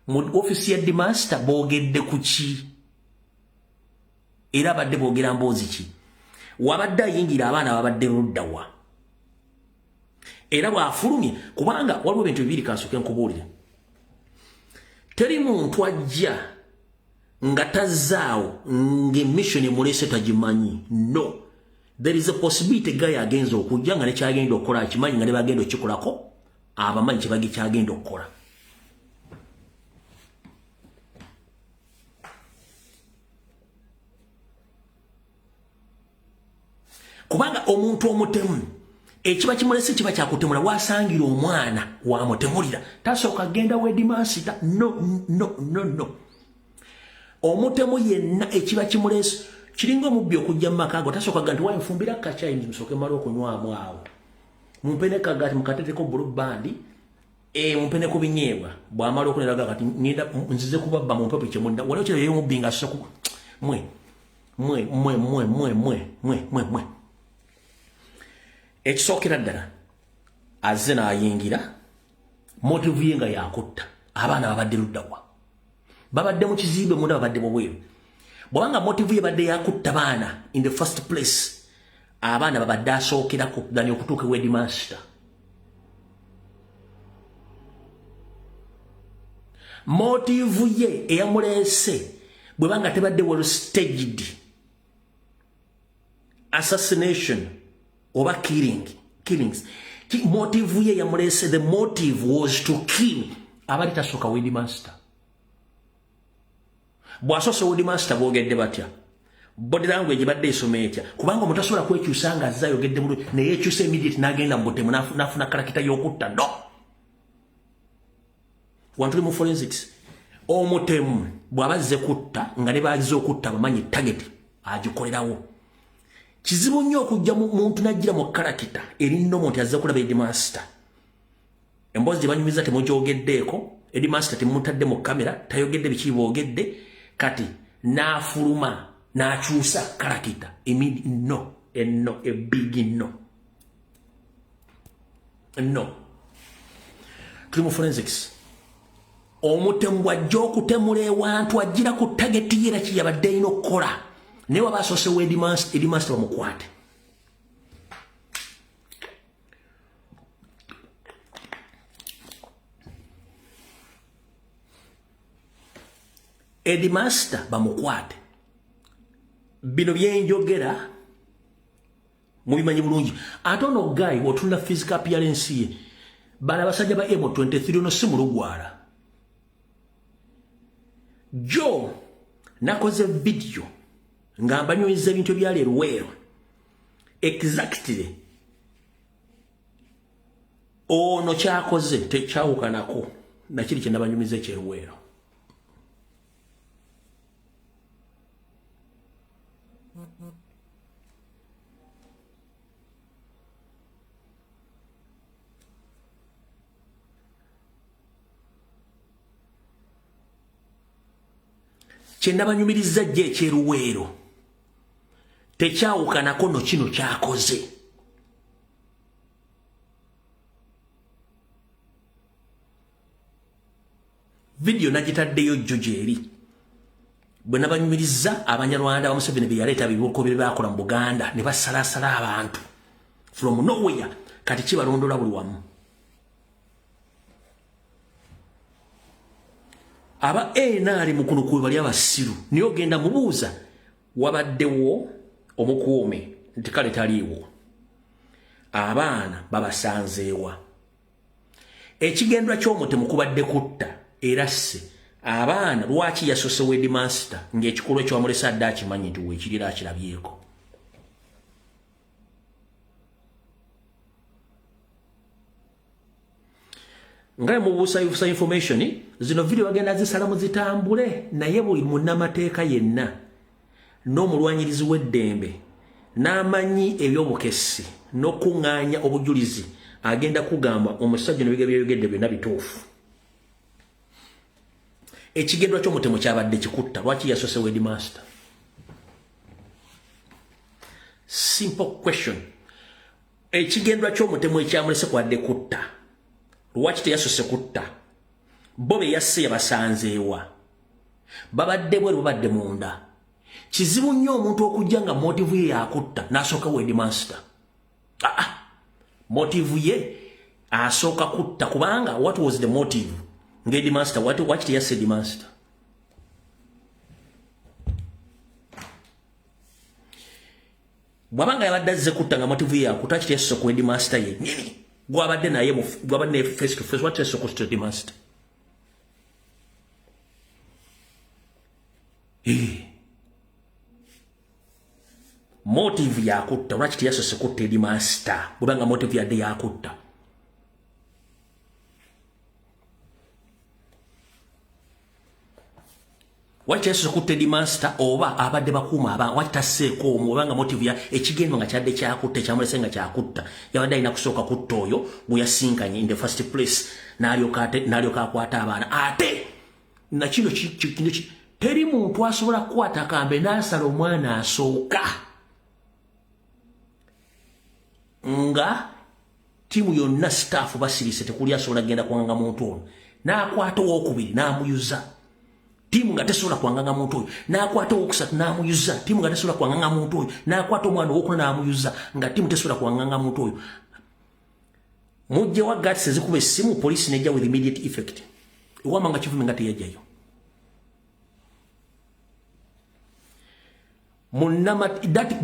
mu ofisi ya dimaster boogedde ku ki era abadde boogera mboozi ki wabadde ayingira abaana babadde luddawa era bw'afulumye kubanga waliwo ebintu bibiri kansoke nkubuulire teri muntu ajja nga tazzaawo ng'emission emulese tagimanyi no there is a possibility guy agenza okujja nga nekyagenda okukola akimanyi nga ne bagenda okukikolako abamanyi kyagenda okukola kubanga omuntu omutemu ekiba kimulese kiba kyakutemula wasangira omwana wamutemulira tasooka genda headmaster no omutemu yenna ekiba kimulese kiringa omubbi okujja mu maka ago tasooka gandi wanfumbira kachayi musooke mala okunywamu awo mumpene kagati mukateeteko bulubandi mumpene ku binyeebwa bw'amala okuneraga kati ngenda nzize kubabba mu mpepo kyemunda waliwo kiro yeyomubbi nga asoku mwe ekisookera ddala azze n'ayingira motivu ye nga yakutta abaana babadde luddawa babadde mu kizimbe munda babadde bweru bwabanga motivu ye badde yakutta baana in the first place abaana babadde asookerako dani okutuuka headmaster motivu ye eyamuleese bwebanga tebadde well staged assassination oba killings motivu ye yamulese the motive was to kill abali tasooka headmaster bw'asoose headmaster boogedde batya body language badde esoma etya kubanga omuntu asobola kwekyusa nga azze ayogedde bulungi naye ekyusa immediate n'agenda mu butemu n'afuna karakita y'okutta no wantuli mu forensics omutemu bw'aba azze kutta nga ne baazze okutta bamanyi target agikolerawo kizibu nnyo okujja muntu n'ajjira mu karakita eri nno omuntu azze kulaba headmaster emboozi gye banyumiza temugyogeddeeko headmaster temumutadde mu kamera tayogedde biki boogedde kati n'afuluma n'akyusa karakita enno ebigi nno tuli mu forensics omutemu bw'ajja okutemula ewantu ajjira ku tageti era kiyabadde alina okukola naye waba asoosewo headmaster bamukwate headmaster bamukwate bino byenjogera mubimanyi bulungi ate ono guy wotunda physical appearance ye bana basajja ba M23 ono si mulugwala jo nakoze video nga mbanyumiza ebintu byali eruweero exactly ono kyakoze tekyawukanako nakiri kye nabanyumiza ekyeruweero kyennabanyumiriza jje ekyeruweero tekyawukanako no kino kyakoze video nagitaddeyo jjo gyeri bwe nabanyumiriza abanyarwanda bamuseveni bye yaleeta bibuuko bye bakola mu Buganda ne basalasala abantu from nowhere kati kibalondola buli wamu aba NRA mukunukuwe bali abasiru niyo genda mubuuza wabaddewo omukuume nti kale taliiwo abaana babasanzeewa ekigendwa ky'omutemu kubadde kutta era se abaana lwaki yasose headmaster ng'ekikolwa ekyamulesa adde akimanyi nti weekirira akirabyeko. Ngaye mubuusa information zino video bagenda zisala mu zitambule naye buli munnamateeka yenna n'omulwanyirizi w'eddembe n'amanyi eby'obukessi n'okuŋŋaanya obujulizi agenda kugamba omusajja n'ebigebye byonna bituufu. Ekigendwa ky'omutemu kyabadde kikutta lwaki yasose headmaster? Simple question. Ekigendwa ky'omutemu ekyamulese kwadde kutta lwaki teyasose kutta? Bo be yasse yabasanzeewa babadde bweru babadde munda. Kizibu nnyo omuntu okujja nga motive ye yakutta n'asooka headmaster. Motive ye asooka kutta kubanga what was the motive? Headmaster what yasse headmaster? Bwabanga yabadde azze kutta nga motive ye yakutta kiti yasse ku headmaster ye nyini gwabadde naye face to face what yasse ku headmaster? Motive yakutta lwaki teyasose kutta headmaster bwebanga motive yadde yakutta? Lwaki teyasose kutta headmaster oba abadde bakuuma abaana lwaki tasseeko omu obanga motive ya ekigendwa nga kyadde kyakutta ekyamulese nga kyakutta yabadde alina kusooka kutta oyo gwe yasinkanye in the first place n'alyoka akwata abaana ate nakino teri muntu asobola kukwata akambe n'asala omwana asooka nga timu yonna staff basirise tekuli asobola genda kwanga muntu ono n'akwata owokubiri n'amuyuza timu nga tesobola kwanganga muntu oyo n'akwata owokusatu n'amuyuza timu nga tesobola kwanganga muntu oyo n'akwata omwana owokuna n'amuyuza nga timu tesobola kwanganga muntu oyo. Mujje wa gats ezikuba essimu poliisi nejja with immediate effect ewama nga kivumi nga teyajjayo.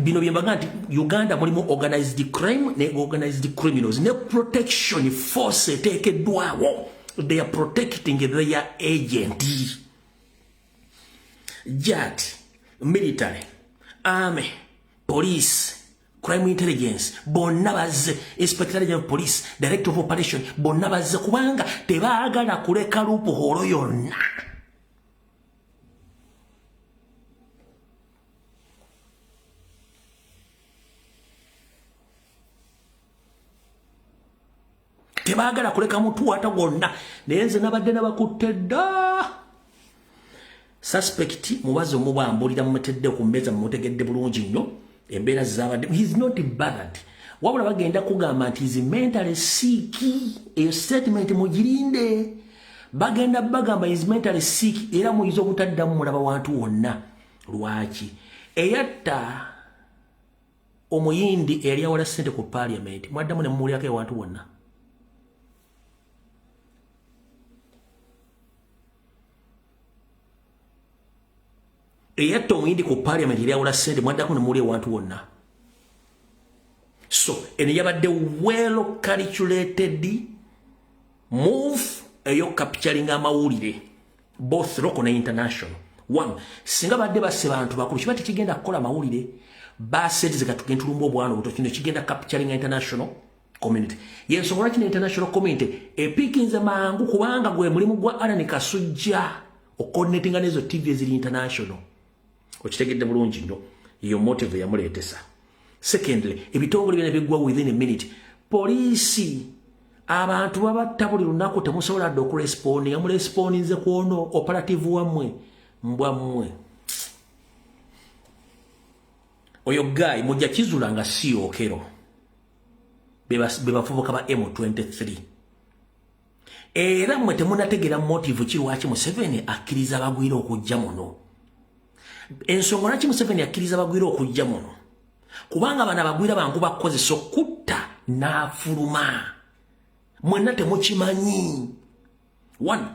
Bino byembaga nti Uganda mulimu organized crime ne organized criminals ne protection force eteekeddwawo. They are protecting their agent. JAT, military, army, police, crime intelligence, bonna bazze, inspector of police, director of operation, bonna bazze kubanga tebaagala kuleka lupuholo yonna. Tebaagala kuleka mutu ata gwonna naye nze nabadde nabakutte dda. Suspect mubazi omubambulira mumutedde ku mmeeza mumutegedde bulungi nnyo embeera z'abadde. He is not bothered. Wabula bagenda kugamba nti is mentally sick. Eyo statement mugirinde. Bagenda bagamba is mentally sick era muyiza obutaddamu mulaba wantu wonna. Lwaki? Eyatta omuyindi eyali awala ssente ku parliament mwaddamu ne mumulyako ewantu wonna. Eyatta omuyindi ku parliament yali awala ssente mwaddako ne mumuly ewantu wonna. So eno yabadde well calculated move eyo capturing amawulire both local and international. One, singa badde basse bantu bakulu kiba tekigenda kukola mawulire basetize katugenda tulumba obwana obuto kino kigenda capturing international community. Yensonga lwaki international community epikinze mangu kubanga gwe mulimu gwa Alan Kasujja ocoordinating nezo TV eziri international. Okitegedde bulungi nnyo iyo motive yamuleetesa. Secondly, ebitongole byonna biggwa within a minute. Poliisi abantu babatta buli lunaku temusobola dde okurespondinga mulespondinze ku ono operative wammwe mbwa mmwe. Oyo guy mujja kizula nga si Okero bebafubuka ba M23 era mmwe temunategera motive ki lwaki Museveni akkiriza abagwira okujja muno. Ensonga lwaki Museveni akkiriza abagwira okujja muno kubanga bana abagwira bangu bakozesa okutta n'afuluma. Mwenna temukimanyi. One,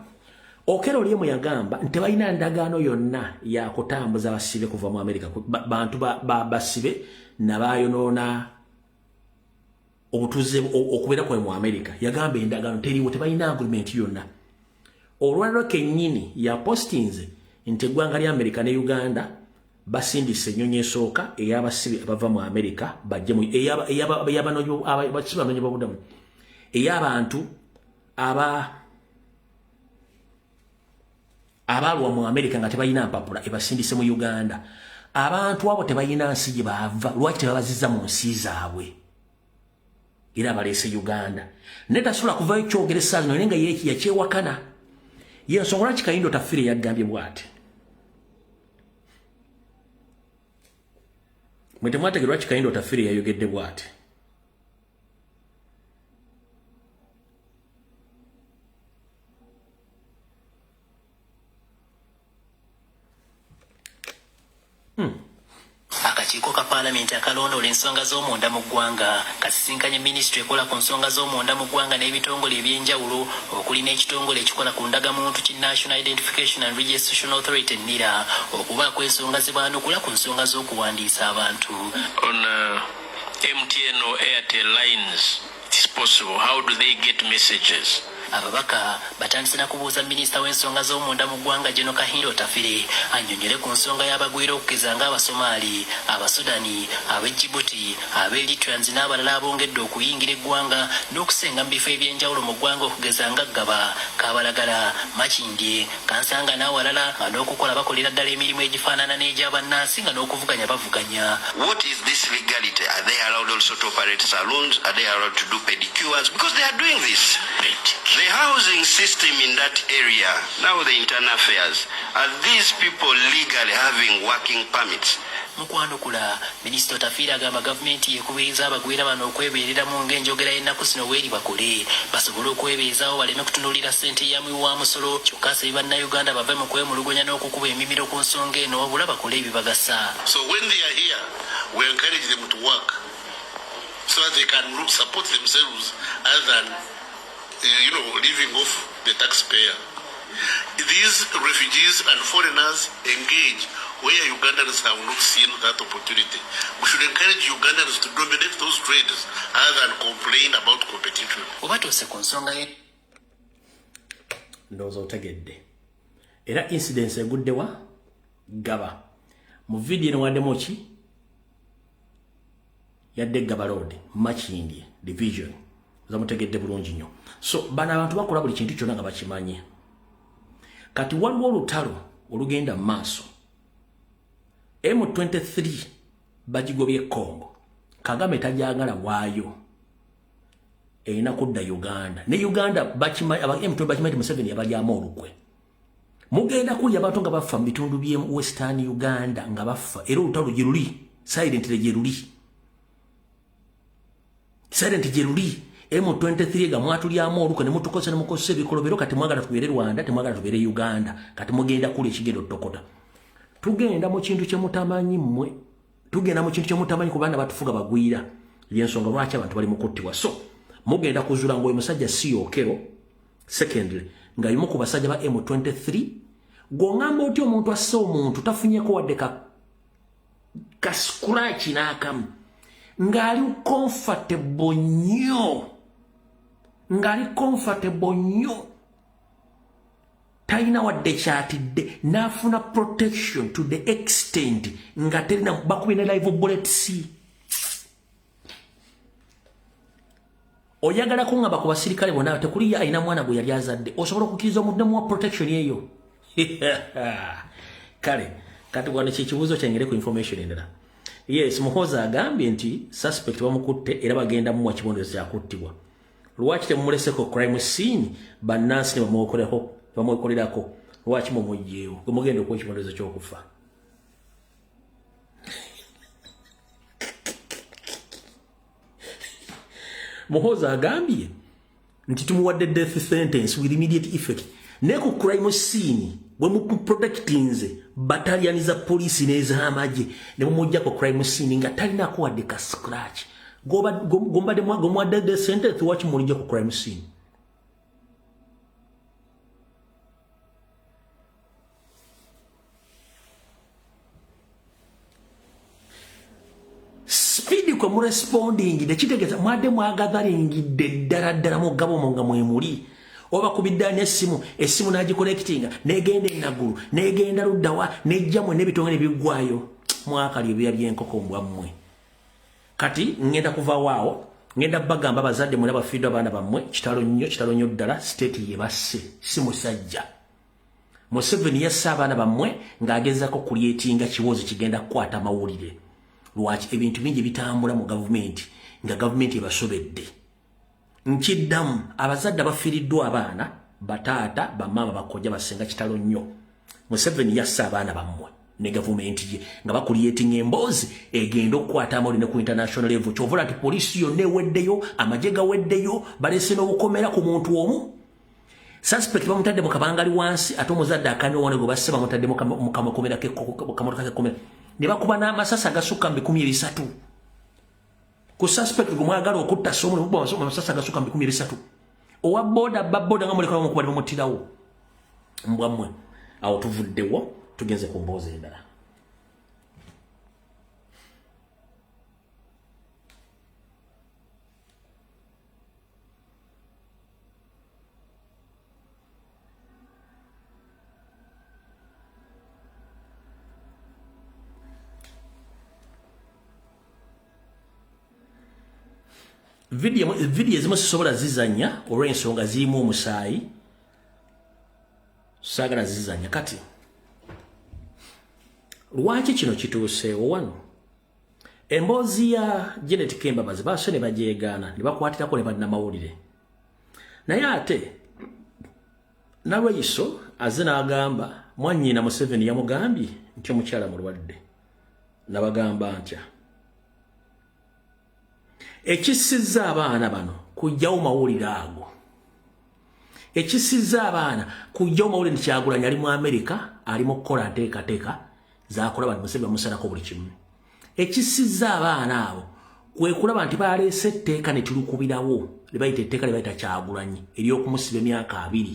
Okero liemu yagamba nti balina ndagaano yonna ya kutambuza basibe kuva mu Amerika bantu basibe nabayonoona obutuze okubeera kwa mu Amerika. Yagamba endagaano teriwo tebalina agreement yonna. olwaliro kennyini ya postings nti eggwanga lya America ne Uganda basindise ennyonyi esooka ey'abasibe abava mu America bajje mu ey'abanoonyiboobubudamu ey'abantu abalwa mu America nga tebalina mpapula ebasindise mu Uganda. Abantu abo tebalina nsi gye bava, lwaki tebabazizza mu nsi zaabwe era baleese Uganda. Netasobola kuvayo kyogeresa zino naye nga yakyewakana. Y'ensonga lwaki Kayindo Tafire yagambye bw'ati. Mwe temwategeera lwaki Kayindo Tafire yayogedde bw'ati. Akakiiko ka Paalamenti akalondoola ensonga z'omunda mu ggwanga kasisinkanye minisitule ekola ku nsonga z'omunda mu ggwanga n'ebitongole eby'enjawulo okuli n'ekitongole ekikola ku ndagamuntu ki National Identification and Registration Authority NIRA okubaako ensonga ze baanukula ku nsonga z'okuwandiisa abantu. On MTN or Airtel lines, it is possible. How do they get messages? Ababaka batandise na kubuuza minisita w'ensonga z'omunda mu ggwanga General Kayindo Tafire annyonnyole ku nsonga y'abagwira okukkiriza ng'Abasomaali, Abasudani, ab'e Djibouti, ab'e Eritreans n'abalala abongedde okuyingira eggwanga n'okusenga mu bifo eby'enjawulo mu ggwanga okugeza nga Gaba, Kabalagala, Makindye, Kansanga n'awalala nga n'okukola bakolera ddala emirimu egifaanana n'egy'abannansi nga n'okuvuganya bavuganya. What is this legality? Are they allowed also to operate saloons? Are they allowed to do pedicures? Because they are doing this. The housing system in that area, now the internal affairs, are these people legally having working permits? Mukwanukula Minisita Tafire agamba gavumenti yekubiriza abagwira bano okwebeereramu ng'enjogera y'ennaku zino bweri bakole basobole okwebeezaawo baleme kutunuulira ssente yamu wa musolo kyokka asabye bannayuganda bave mu kwemulugunya n'okukuba emimiro ku nsonga eno wabula bakole ebibagasa. So when they are here, we encourage them to work so that they can support themselves other than living off the taxpayer. These refugees and foreigners engage where Ugandans have not seen that opportunity. We should encourage Ugandans to dominate those trades other than complain about competition. Ndozo otegedde. Era incidents eguddewa Gaba. Mu video eno wadde mochi yadde Gaba Road, Makindye division. Zamutegedde bulungi nnyo. So bana abantu bakola buli kintu kyonna nga bakimanye. Kati waliwo olutalo olugenda maaso. M23 bagigobye Congo. Kagame tajagala waayo. Erina kudda Uganda. Ne Uganda bakimanyi M23 bakimanyi Museveni yabalyamu olukwe. Mugenda kulya abantu nga bafa mu bitundu by'e Western Uganda nga bafa. Era olutalo gye luli. Silently gye luli. Silent gye luli. M23 ga mwatulyamu olukwe ne mutukoze ne mukozesa ebikolobero kati mwagala tubeere Rwanda temwagala tubeere Uganda kati mugenda kuli ekigendo tokota. Tugenda mu kintu kye mutamanyi mmwe. Tugenda mu kintu kye mutamanyi ku baana batufuga bagwira. Y'ensonga lwaki abantu bali mu kuttibwa. So mugenda kuzula ng'oyo musajja si Okero. Secondly nga yimu ku basajja ba M23 gongamba oti omuntu asse omuntu tafunyeko wadde ka scratch n'akamu ngali comfortable nnyo. Ngali comfortable nnyo talina wadde kyatidde n'afuna protection to the extent nga terina bakubina live bullets. Oyagala kungamba ku basirikale bonna tekuli alina mwana gwe yali azadde osobola okukkiriza omuntu wa protection yeyo. Kale kati bwana kibuuzo kyengere ku information endala. Yes, Muhoza agambye nti suspect bamukutte era bagenda mu kibonerezo kya kuttibwa. Lwaki temuleseko crime scene bannansi ne bamwekolerako lwaki mumugyewo mugenda okuwa ekibonerezo ky'okufa. Muhoza agambye nti tumuwadde death sentence with immediate effect. Ne ku crime scene bwe muprotectinze battalion za police n'ez'amagye ne mumuggyako crime scene nga talinako wadde ka scratch. Gombadde mwawadde death sentence lwaki mulijja ku crime scene. Speed kwa mu responding de kitegeeza mwadde mwagazaringidde ddala ddala mu gabo nga mwemuli oba kubiddaani essimu n'agiconnectinga n'egenda enagulu n'egenda luddawa n'ejjamu n'ebitongole biggwayo mwakali ebya by'enkoko mbwammwe kati ngenda kuva waawo ngenda bagamba abazadde mwena bafiiddwa abaana bammwe kitalo nnyo ddala state ye basse si musajja Museveni yasse abaana bammwe ng'agezaako kulyetinga kiwozi kigenda kukwata mawulire lwaki ebintu bingi bitambula mu gavumenti nga gavumenti ebasobedde nkiddamu abazadde bafiiriddwa abaana bataata bamaama bakojja basenga kitalo nnyo Museveni yasse abaana bammwe ne gavumenti ye nga bakulyetinga emboozi egenda okukwata amawulire ne ku international level kyovula nti poliisi yonna eweddeyo amagye gaweddeyo balese n'obukomera ku muntu omu suspect bamutadde mu kabangali wansi ate omuzadde akane wone gwe basse bamutadde mu kamokomera kamotoka kekomera ne bakuba n'amasasi agasukka mu 300 ku suspect gwe mwagala okutta somu ne mukuba amasasi agasukka mu 300 owa boda baboda nga mulekera mukuba ne bamutirawo mbwammwe awo tuvuddewo tugenze ku mboozi endala video ezimu sisobola zizanya olw'ensonga zirimu omusaayi saagala zizanya kati lwaki kino kituuseewo wano emboozi ya Janet Kembabazi baso ne bajeegaana ne bakwatirako ne bannamawulire naye ate Nalweyiso aze n'agamba mwannyina Museveni yamugambye nti omukyala mulwadde nabagamba ntya ekisizza abaana bano kujjawo mawulire ago ekisizza abaana kujjawo mawulire nti Kyagulanyi ali mu Amerika ali mu kukola nteekateeka zakulaba nti Museveni bamusalako buli kimu ekisizza abaana abo kwe kulaba nti baleese etteeka ne tulukubirawo ne bayita etteeka ne bayita Kyagulanyi ery'okumusiba emyaka 2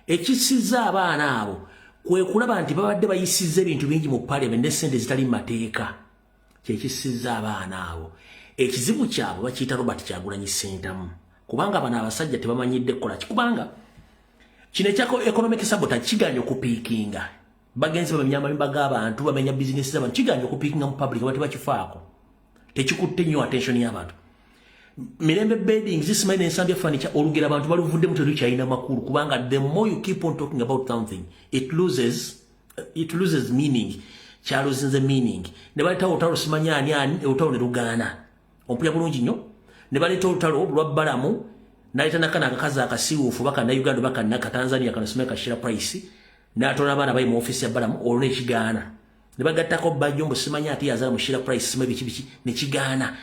ekisizza abaana abo kwe kulaba nti babadde bayisizza ebintu bingi mu parliament n'essente zitali mu mateeka kyekisizza abaana abo ekizibu kyabwe bakiyita Robert Kyagulanyi Ssentamu kubanga bano abasajja tebamanyidde kukola kikubanga kino ekyako economic sabotage kiganye okupiikinga bagenzi bamenya amayumba g'abantu bamenya bizinesi z'abantu kiganye okupiikinga mu public bati bakifaako tekikutte nnyo attention y'abantu Mirembe bedding zisimaine ensambya furniture olugera abantu baluvudde mu terukyalina makulu kubanga the more you keep on talking about something it loses meaning kyalozinze meaning ne baleta olutalo simanya ani olutalo ne lugaana ompulya bulungi nnyo ne baleta olutalo lwa Balamu naleta nakana akakazi akasiiwuufu baka na Uganda baka na Tanzania kanasomeka kashira price n'atona abaana bali mu office ya Balamu olwo ekigaana ne bagattako Bajjombo simanya ati yazala mu shira price sima biki ne kigaana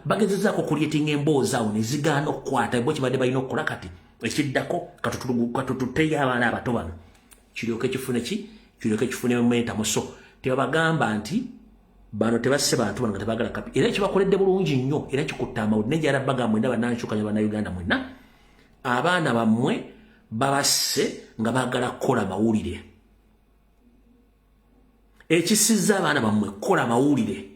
bagezezaako kulyetinga emboozi awo ne zigaana okukwata ebyo kibadde balina okukola kati ekiddako katututeyo abaana abato bano kiryoke kifune momentum so tebagamba nti bano tebasse bantu bano nga tebagala kapi era kibakoledde bulungi nnyo era kikutta amawulire ne gyala bagamba mwenda bannanshukanya bannayuganda mwenna abaana bammwe babasse nga bagala kukola mawulire ekisizza abaana bammwe kukola mawulire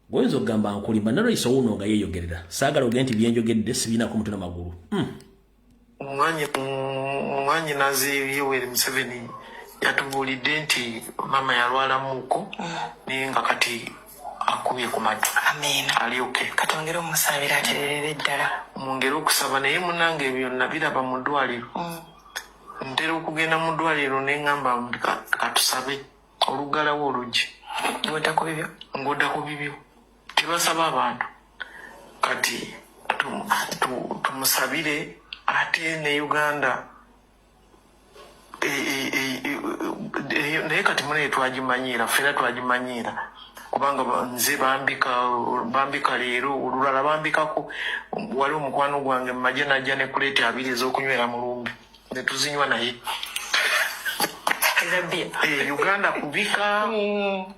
goyinza okugamba nkulimba Nalweyiso wuuno nga yeeyogerera saagala ogende nti byenjogedde sibiinaku mutwe n'amagulu Mwanyinaze Yoweri Museveni yatubuulidde nti mama yalwala muuko naye nga kati akubye ku matu. Amina. Alioke. Katongere omusabira atererere ddala. Mwongere okusaba naye munange ebyo nabiraba mu ddwaliro. Ntera okugenda mu ddwaliro ne ngamba katusabe olugalawo oluggi. Ngodako bibyo? Ngodako bibyo. Tibasaba abantu. Kati tumusabire ate ne Uganda naye kati mune twagimanyira ffena twagimanyira kubanga nze bambika leero olulala bambikako wali omukwano gwange mumagye najja ne kuleeta 2 ez'okunywera mu lumbe ne tuzinywa naye Uganda kubika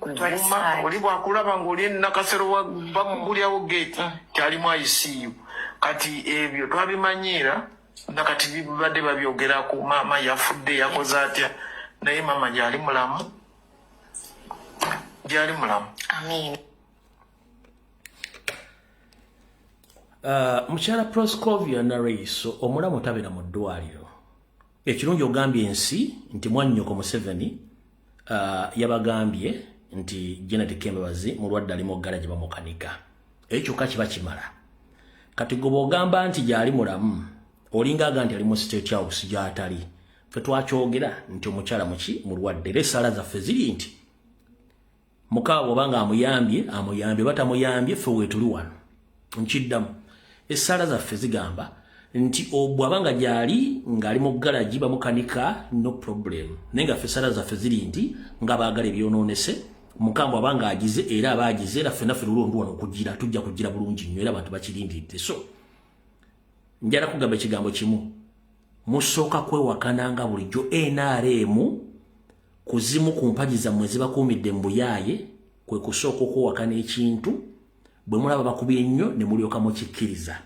kuguma oli bwakulaba ng'oli nakasero bakugulyawo gate kyalimu ICU kati ebyo twabimanyira nakati bibadde babyogerako mama yafudde yakoze atya naye mama gyali mulamu Amin. Mukyala Proscovia Naraiso omulamu tabera mu ddwaliro. Ekirungi ogambye ensi nti mwannyoko Museveni yabagambye nti Janet Kembabazi mulwadde ali mu ggala gye bamukanika. Ekyo kiba kimala. Kati gobo ogamba nti gyali mulamu olinga aga nti ali mu State House gy'atali. Ffe twakyogera nti omukyala muki mulwadde. Era essala zaffe ziri nti mukaawe obanga amuyambye batamuyambye ffe weetuli wano. Nkiddamu essala zaffe zigamba nti bw'abanga gyali ng'ali mu galagi bamukanika no problem. Naye nga ffe essala zaffe ziri nti nga baagala ebyonoonese mukambwe abanga agize era abaagize era ffenna ffe lulondu wano okugira tujja kugira bulungi nnyo era abantu bakirindiridde. So njala kugamba ekigambo kimu musooka kwewakananga bulijjo NRM kuzimu ku mpagi zammwe zibakuumidde mu buyaaye kwe kusooka okwewakana ekintu bwe mulaba bakubye nnyo ne mulyoka mukikkiriza.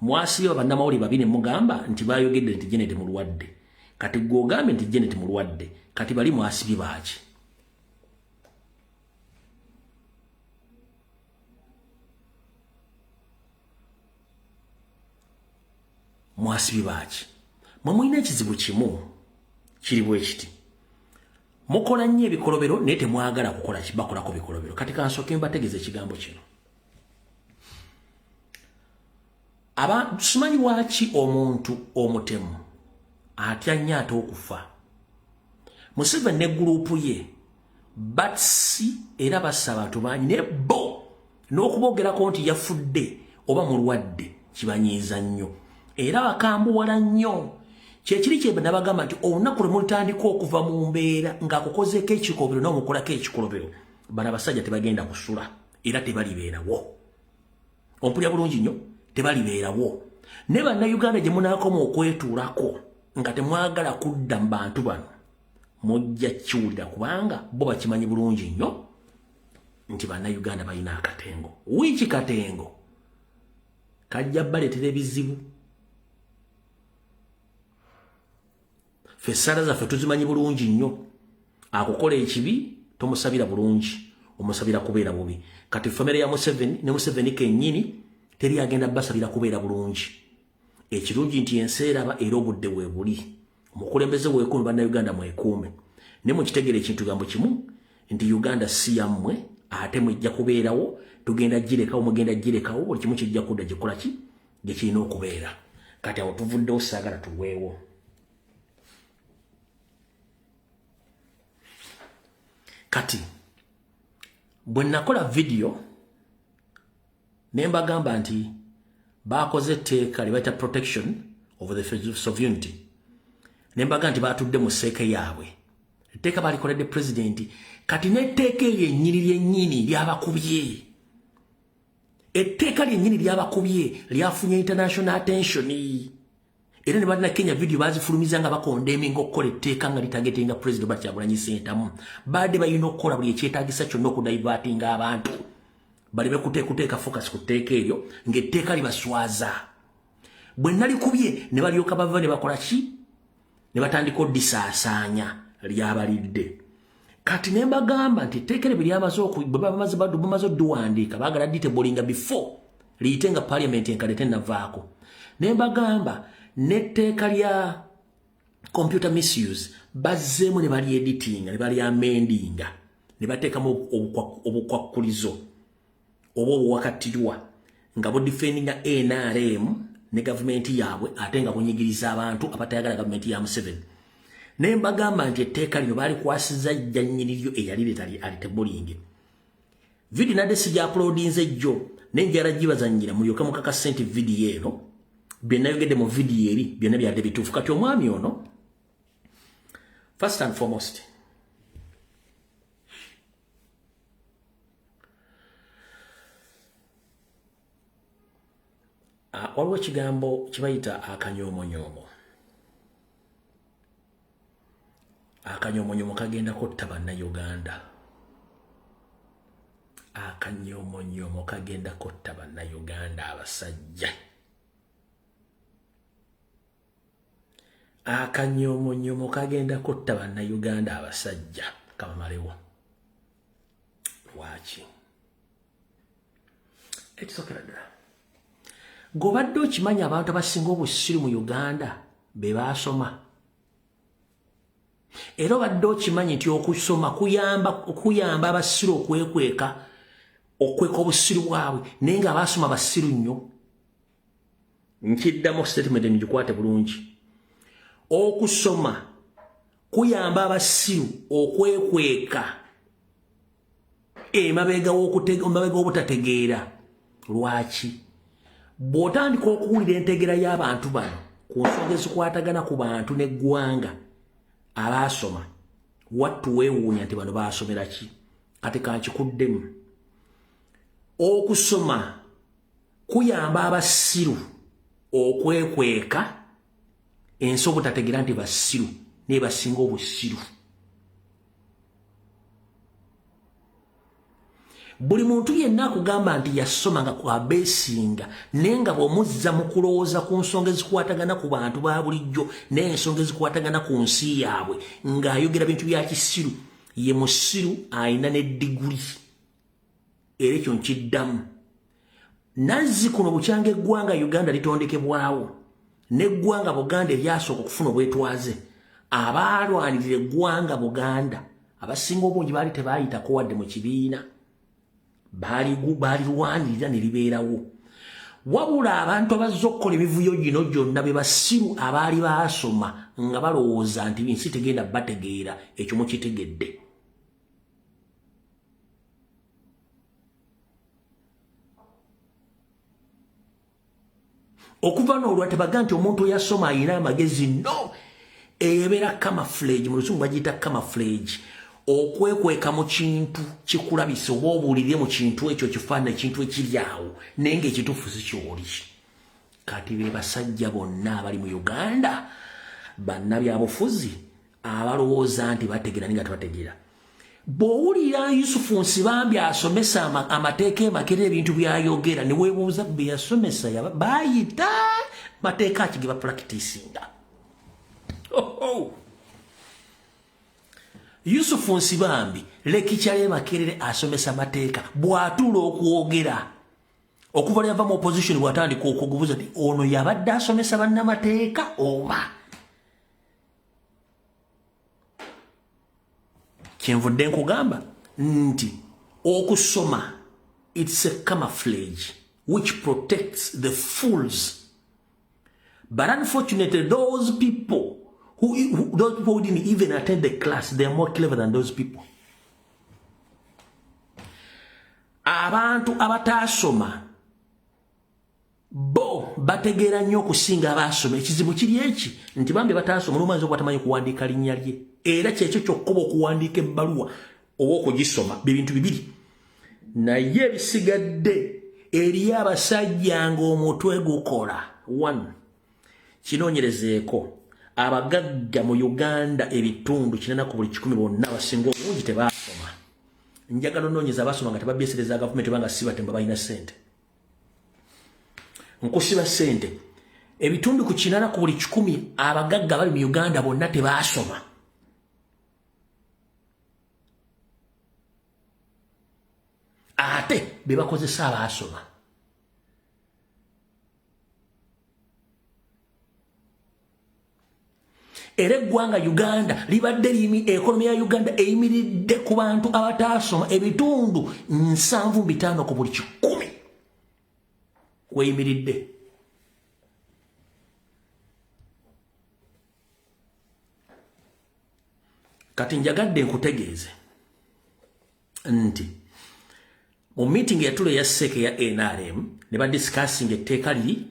Mwasiba bannamawulire babiri mugamba nti baayogedde nti Janet mulwadde. Kati gwe ogambe nti Janet mulwadde kati bali mwasibi baaki? Mwasibi baaki? Mwe mulina ekizibu kimu kiri bwe kiti. Mukola nnyo ebikolobero naye temwagala kukola kibakolako bikolobero. Kati kansooke mbategeeza ekigambo kino. Simanyi lwaki omuntu omutemu atya nnyo ate okufa. Museveni ne guruupu ye batsi era bassa abantu bangi ne bo n'okubogerako nti yafudde oba mulwadde kibanyiiza nnyo. Era bakambuwala nnyo. Kyekiri kye nabagamba nti olunaku lwe mulutandika okuva mu mbeera ng'akukozeeko ekikolobero n'omukolako ekikolobero bano abasajja tebagenda kusula era tebalibeerawo. Ompulya bulungi nnyo. Tebalibeerawo. Ne bannayuganda gye munaakoma okwetuulako nga temwagala kudda mu bantu bano mujja kiwulira kubanga bo bakimanyi bulungi nnyo nti bannayuganda balina akatengo. Wiiki katengo kajja baleetera ebizibu. Ffe essala zaffe tuzimanyi bulungi nnyo. Akukola ekibi tomusabira bulungi omusabira kubeera bubi. Kati famire ya Museveni ne Museveni kennyini teri agenda basabira kubeera bulungi. Ekirungi nti ensi eraba era obudde bwe buli. Omukulembeze weekuume bannayuganda mwekuume. Ne mukitegere ekintu gambo kimu nti Uganda si yammwe ate mujja kubeerawo tugenda girekawo mugenda girekawo buli kimu kijja kudda gikola ki gye kirina okubeera. Kati awo tuvuddewo saagala tuweewo. Kati bwe nakola video ne mbagamba nti bakoze etteeka lye bayita protection of the sovereignty. Ne mbagamba nti batudde mu sseeke yaabwe. Etteeka balikoledde president. Kati n'etteeka lyennyini lyennyini lyabakubye. Etteeka lyennyini lyabakubye lyafunye international attention. Era ne balina Kenya video bazifulumiza nga bakondeminga okukola etteeka nga litagetinga president Kyagulanyi Ssentamu. Badde balina okukola buli ekyetaagisa kyonna okudaivatinga abantu. Balebe kuteeka focus ku tteeka eryo ng'etteeka libaswaza. Bwe nalikubye ne balyoka bava ne bakola ki? Ne batandika oddisaasaanya lyabalidde. Kati ne mbagamba nti etteeka eryo bamaze oddiwandiika baagala ditabulinga before liyitenga parliament enkadde tennavaako. Ne mbagamba n'etteeka lya computer misuse bazzeemu ne bali editinga ne bali amendinga ne bateekamu obukwakkulizo oba obuwakattirwa nga budifendinga NRM ne gavumenti yaabwe ate nga bunyigiriza abantu abatayagala gavumenti ya Museveni. Ne mbagamba nti etteeka lino baalikwasiza jjannyini lyo eyalireeta alitebulingi. Video nadde sijja uploadinze jjo ne njala gibazannyira mulyoka mukakasa nti video eno byenayogedde mu video eri byonna byadde bituufu. Kati omwami ono first and foremost waliwo ekigambo kibayita akanyoomonyomo. Akanyoomonyomo kagenda kotta bannayuganda. Akanyoomonyomo kagenda kotta bannayuganda abasajja. Akanyoomonyomo kagenda kotta bannayuganda abasajja. Kamalewo. Lwaki? Ekisookera ddala. Gobadde okimanyi abantu abasinga obusiru mu Uganda be basoma. Era obadde okimanyi nti okusoma kuyamba abasiru okwekweka obusiru bwabwe naye nga abasoma basiru nnyo. Nkiddamu statement ngikwate bulungi. Okusoma kuyamba abasiru okwekweka emabega w'obutategeera. Lwaki? Bw'otandika okuwulira entegera y'abantu bano ku nsonga ezikwatagana ku bantu n'eggwanga abasoma, wattu weewuunya nti bano baasomera ki? Kati kankikuddemu. Okusoma kuyamba abasiru okwekweka ensi obutategeera nti basiru naye basinga obusiru. Buli muntu yenna akugamba nti yasoma nga kwabeesinga naye nga bw'omuzza mu kulowooza ku nsonga ezikwatagana ku bantu ba bulijjo n'ensonga ezikwatagana ku nsi yaabwe ng'ayogera bintu bya kisiru, ye musiru ayina n'eddiguli. Era ekyo nkiddamu. Nazzikuno bukyanga eggwanga Uganda litondekebwawo n'eggwanga Buganda eryasooka okufuna obwetwaze, abaalwanirira eggwanga Buganda abasinga obungi baali tebaayitako wadde mu kibiina, balirwanirira ne libeerawo. Wabula abantu abazze okukola emivuyo gino gyonna be basiru abaali baasoma nga balowooza nti ensi tegenda bategeera. Ekyo mukitegedde. Okuva n'olwa tebaga nti omuntu oyasoma ayina amagezi. No, ebeera camouflage, mu Luzungu bagiyita camouflage. Okwekweka mu kintu kikulabisa oba obuulirire mu kintu ekyo kifaanana ekintu ekiri awo naye ng'ekituufu si kyoli. Kati be basajja bonna abali mu Uganda bannabyabufuzi abalowooza nti bategeera naye nga tebategeera. Bw'owulira Yusufu Nsibambi asomesa amateeka emakere ebintu byayogera ne weebuuza be yasomesa baayita mateeka ki ge bapulakitisinga. Yusufu Nsibambi lekikyale Makerere asomesa mateeka bw'atuula okwogera okuva yava mu opposition bw'atandika okugubuza nti ono yabadde asomesa bannamateeka oba. Kyenvudde nkugamba nti okusoma, it's a camouflage which protects the fools. But unfortunately those people who didn't even attend the class, they are more clever than those people. Abantu abatasoma bo bategeera nnyo okusinga abasoma. Ekizibu kiri eki nti bambi batasoma n'omanzi obwatamanyi kuwandiika linnya lye. Era kyekyo kyokkoba okuwandiika ebbaluwa oba okugisoma bintu bibiri. Naye ebisigadde eri abasajja ng'omutwe gukola. 1. Kinoonyerezeeko. Abagagga mu Uganda ebitundu 4 ku buli 10 bonna abasinga obungi tebasoma. Njagala onoonyeza abasoma nga tebabyesereza gavumenti banga siba temba balina ssente. Nkusiba ssente. Ebitundu ku 4 ku buli 10 abagagga bali mu Uganda bonna tebasoma. Ate be bakozesa abasoma. Era eggwanga Uganda libadde ekonomi ya Uganda eyimiridde ku bantu abatasoma ebitundu 75 ku buli 10 weyimiridde. Kati njagadde nkutegeeze nti mu meeting ya tulo ya seke ya NRM ne ba discussing etteeka liri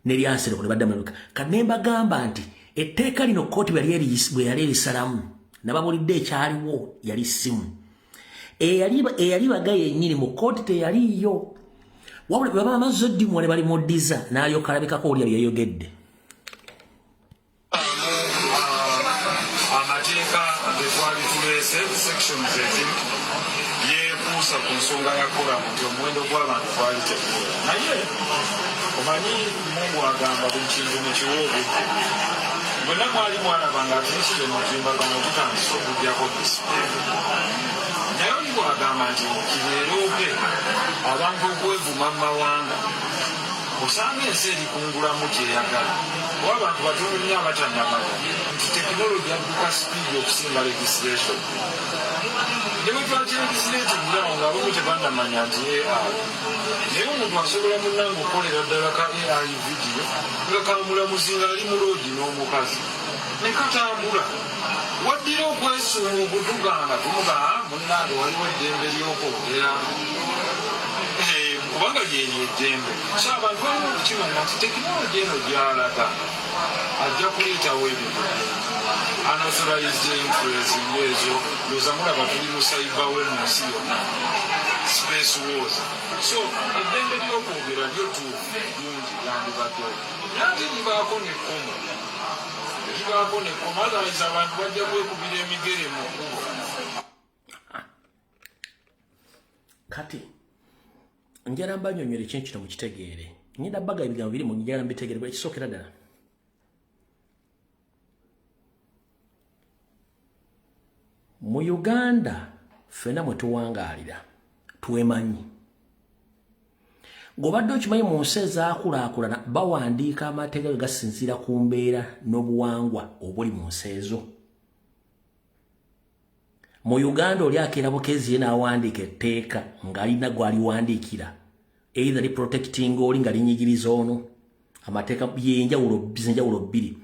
ne lyansere ne badda Amerika. Kanemba gamba nti etteeka lino kooti bwe yali erisalamu nababulidde ekyaliwo yali simu. Eyali bagaye yennyini mu kooti teyaliyo. Wabula bwe baba amazzi oddimu ne bali muddiza n'alyoka alabikako olya bye yayogedde. Amateeka ge twali tuleese sections ezimu yeekuusa ku nsonga ya kola nti omuwendo gw'abantu gwali tegukola. Naye omanyi Mungu agamba buli kintu mu kiwoobe. Bonna mwali mwalaba nga tumusire mu timbagano tutandise okugyako disipulini. Naye oli bw'agamba nti kibeere oge abantu okwevuma mu mawanga osanga ensi erikungulamu kyeyagala oba abantu batono nnyo abatanyamala nti tekinologi yadduka sipiidi okusinga legislation ne bwe twakyegislate nnyawo ngaabamu tebandamanya nti AI naye omuntu asobola munnanga okukolera ddala ka AI vidiyo nga kamulamuzi ng'ali mu loodi n'omukazi ne katambula waddira okwesunga okutuganga tumugaa munnange waliwo eddembe ly'okwogera kubanga lyeryo eddembe so abantu balimu okukimanya nti tekinologi eno gy'alaga ajja kuleetawo ebintu unauthorized influencing ezo looza mulaba tuli mu saibawe mu nsi yonna space wars so eddembe ly'okwogera lyo tuufu lungi yandibaddewo nate libaako nekkomo otherwise abantu bajja kwekubira emigere mu kkubo kati njala mbanyonyera ekintu kino mukitegeere ngenda baga ebigambo biri mu njala mbitegeere bwe kisookera ddala mu Uganda ffenna mwe tuwangaalira twemanyi ng'obadde okimanyi mu nsi ezaakulaakulana bawandiika amateeka ge gasinziira ku mbeera n'obuwangwa obuli mu nsi ezo. Mu Uganda oli akeera Bukezi ye n'awandiika etteeka ng'alina gw'aliwandiikira either li protecting oli nga linyigiriza ono amateeka y'enjawulo bbiri.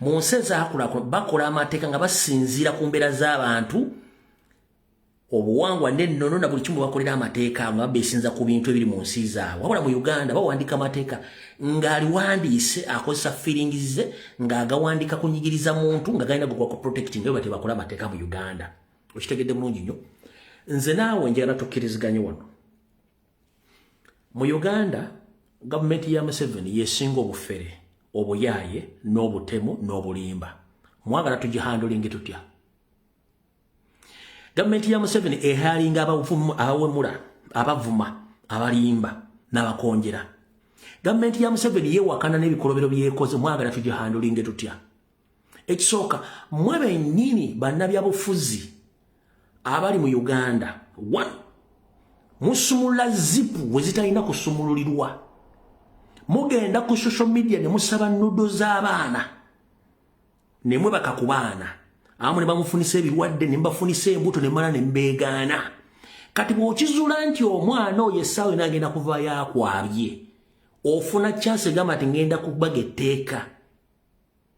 Mu nsi ezaakulaakulana bakola amateeka nga basinziira ku mbeera z'abantu obuwangwa n'ennono na buli kimu bakolera amateeka nga beesinza ku bintu ebiri mu nsi zaabwe. Wabula mu Uganda bawandiika amateeka ng'aliwandiise akozesa feelings ze ng'agawandiika kunyigiriza muntu nga galina gwe protecting bwe batebakola amateeka mu Uganda. Okitegedde bulungi nnyo. Nze naawe njagala tukkiriziganye wano. Mu Uganda gavumenti ya Museveni yesinga obufere obuyaaye n'obutemu n'obulimba. Mwagala tugihandulinge tutya? Gavumenti ya Museveni ehalinga abawemula, abavuma, abalimba n'abakonjera. Gavumenti ya Museveni yewakana n'ebikolobero byekoze. Mwagala tugihandulinge tutya? Ekisooka mwe bennyini bannabyabufuzi abali mu Uganda, one, musumula zipu we zitalina kusumululirwa. Mugenda ku social media ne musaba nudo z'abaana ne mwebaka ku baana. Amu ne bamufunisa ebirwadde ne mbafunisa embuto ne mala ne mbeegaana. Kati bw'okizuula nti omwana oyo essaawa n'agenda kuvaayo akwabye, ofuna chance gamba ati ngenda kubaga etteeka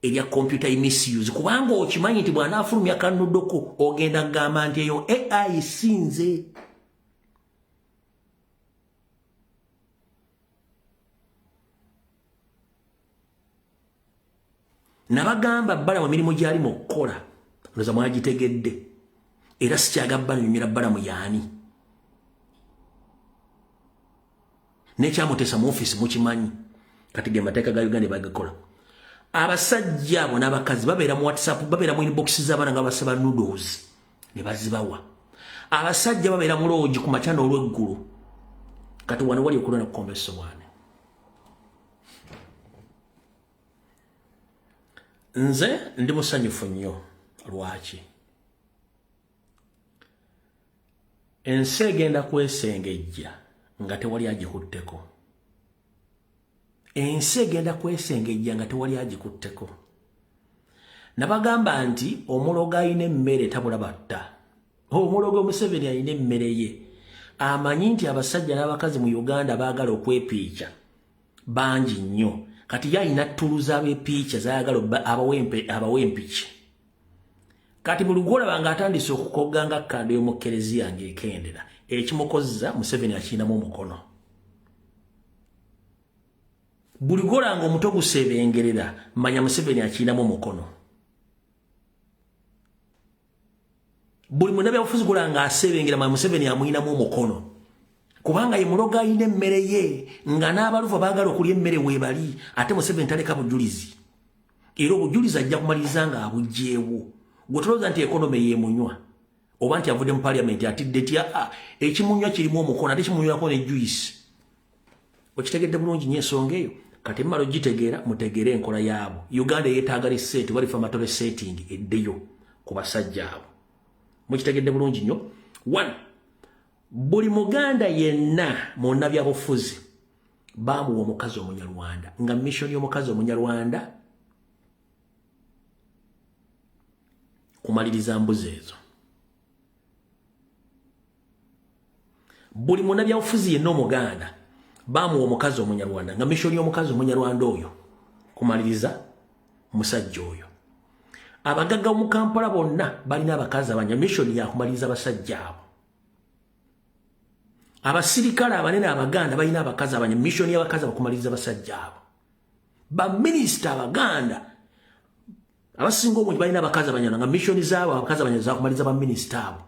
erya computer misuse, kubanga okimanyi nti bw'anaafulumya kanudoko ogenda kugamba nti eyo AI sinze. Nabagamba bbala mu mirimu gy'ali mu kukola loza mwagitegedde era sikyagabba nyumira bbala mu yaani nekyamutesa mu office mukimanyi kati ge mateeka ga Uganda bagakola. Abasajja abo n'abakazi babeera mu WhatsApp, babeera mu inbox z'abaana nga basaba noodles ne bazibawa. Abasajja babeera mu loogi ku makyana olw'eggulu. Kati wano wali okulwana kukombeso bwane. Nze ndi musanyufu nnyo. Lwaki? Ensi egenda kwesengejja nga tewali agikutteko. Ensi egenda kwesengejja nga tewali agikutteko. Nabagamba nti omuloga ayina emmere tabula batta. Omuloga Museveni ayina emmere ye. Amanyi nti abasajja n'abakazi mu Uganda baagala okwepiica bangi nnyo. Kati yalina ttuluza abepiica zaagala abawempiki. Kati buli gwolaba ng'atandise okukoga nga kkando y'omukereziya ng'ekendera. Ekimukozza Museveni akinamu omukono. Buli gwolaba ng'omuto gusebengerera manya Museveni akinamu omukono. Buli munnabyabufuzi gwolaba ng'asebengera manya Museveni amuyinamu omukono. Kubanga ye muloga ayina emmere ye nga n'abaluva baagala okulya emmere weebali ate Museveni taleka bujulizi. Era obujulizi ajja kumaliriza nga abugjeewo. Gwe tulowooza nti ekonomi yeemunywa oba nti avudde mu parliament atidde ti ekimunywa kirimu omukono ate kimunywako ne juice. Okitegedde bulungi nnyo ensonga eyo. Kati mmala ogitegeera mutegeere enkola yaabo. Uganda yeetaaga reset balifa matole setting eddeyo ku basajja abo. Mukitegedde bulungi nnyo. One, buli Muganda yenna mu nnabyabufuzi bamuwa omukazi Omunyarwanda nga mission y'omukazi Omunyarwanda kumaliriza mbuzi ezo. Buli munnabyabufuzi yenna Omuganda bamuwa omukazi Omunyarwanda nga mission y'omukazi Omunyarwanda oyo kumaliriza musajja oyo. Abagagga mu Kampala bonna balina abakazi abanya mission ya kumaliriza basajja abo. Abasirikale abanene Abaganda balina abakazi abanya mission y'abakazi abakumaliriza basajja abo. Ba minister Abaganda abasinga obungi balina abakazi abanya nga mission zaabo abakazi abanya za kumaliriza ba minister abo.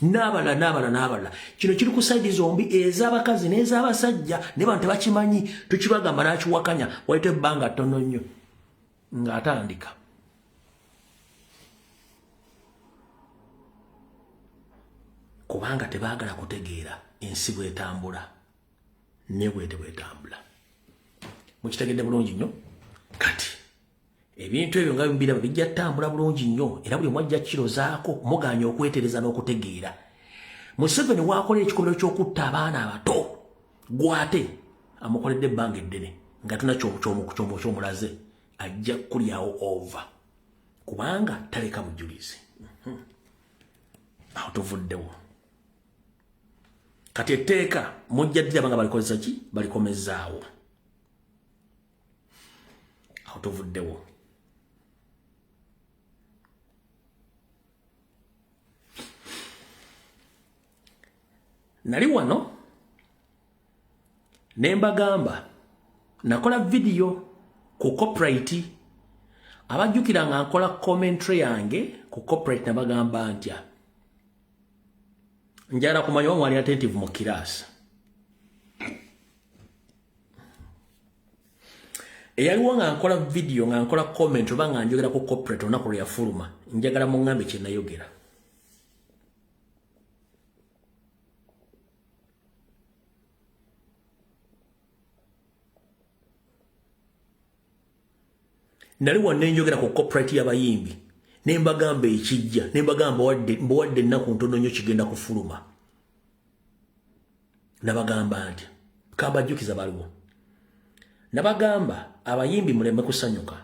N'abala. Kino kiri ku side zombi ez'abakazi n'ez'abasajja ne bantu bakimanyi tukibagamba n'akiwakanya wayite ebbanga ttono nnyo ng'atandika. Kubanga tebaagala kutegeera ensi bw'etambula ne bw'etambula. Mukitegedde bulungi nnyo kati ebintu ebyo nga bimbira bijja tambula bulungi nnyo era buli mwajja kirozaako muganya okwetereza n'okutegeera. Museveni waakola ekikolwa ky'okutta abaana abato gwate amukoledde ebbanga eddene nga tuna kyomulaze ajja kulyawo over kubanga taleka bujulizi. Awo tuvuddewo kati etteeka mujja ddira banga balikozesa ki balikomezaawo. Awo tuvuddewo. Nali wano nembagamba nakola video ku corporate abajjukira nga nkola commentary yange ku corporate nabagamba ntya njala kumanya wa mwali attentive mu kirasa eyaliwo nga nkola video nga nkola commentary banga njogera ku corporate olunaku lwe yafuluma njagala mungambe kye nayogera. Nali wanne njogera ku corporate y'abayimbi nembagamba ekijja nembagamba wadde ennaku ntono nnyo kigenda kufuluma. Nabagamba nti kabajjukiza baliwo. Nabagamba abayimbi muleme kusanyuka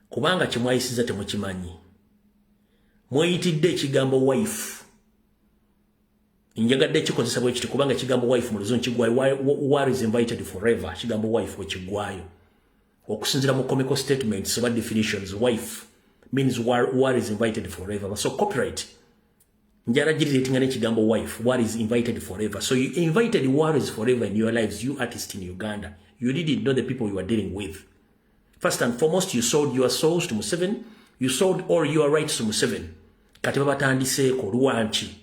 kubanga kye mwayisiza temukimanyi. Mweyitidde ekigambo wife. Njagadde kikozesa bwe kiti kubanga ekigambo wife mu luzungu kigwayo war is invited forever. Kigambo wife we kigwayo. Okusinzira mu comical statements about definitions, wife means war is invited forever. So copyright njara jiritinga n'ekigambo wife, war is invited forever. So you invited war is forever in your lives, you artists in Uganda. You didn't know the people you were dealing with. First and foremost, you sold your souls to Museveni. You sold all your rights to Museveni. Kati babatandiseeko luwanki.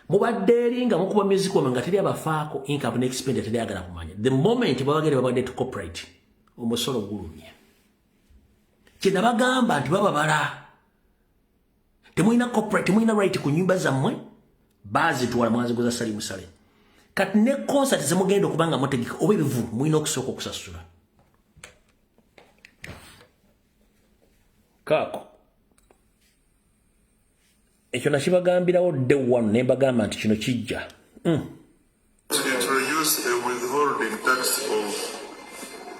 Mubadde eringa mukuba music wame nga teri abafaako income and expenditure teri agala kumanya. The moment babagere babadde to corporate omusolo gulumye. Kye nabagamba nti bababala. Temulina corporate, temulina right ku nyumba zammwe baazitwala mwaziguza sali musale. Kati ne concert zemugenda okubanga mutegeka oba ebivu mulina okusooka okusasula. Kaako ekyo nakibagambirawo dde wano ne mbagamba nti kino kijja. Introduce a withholding tax of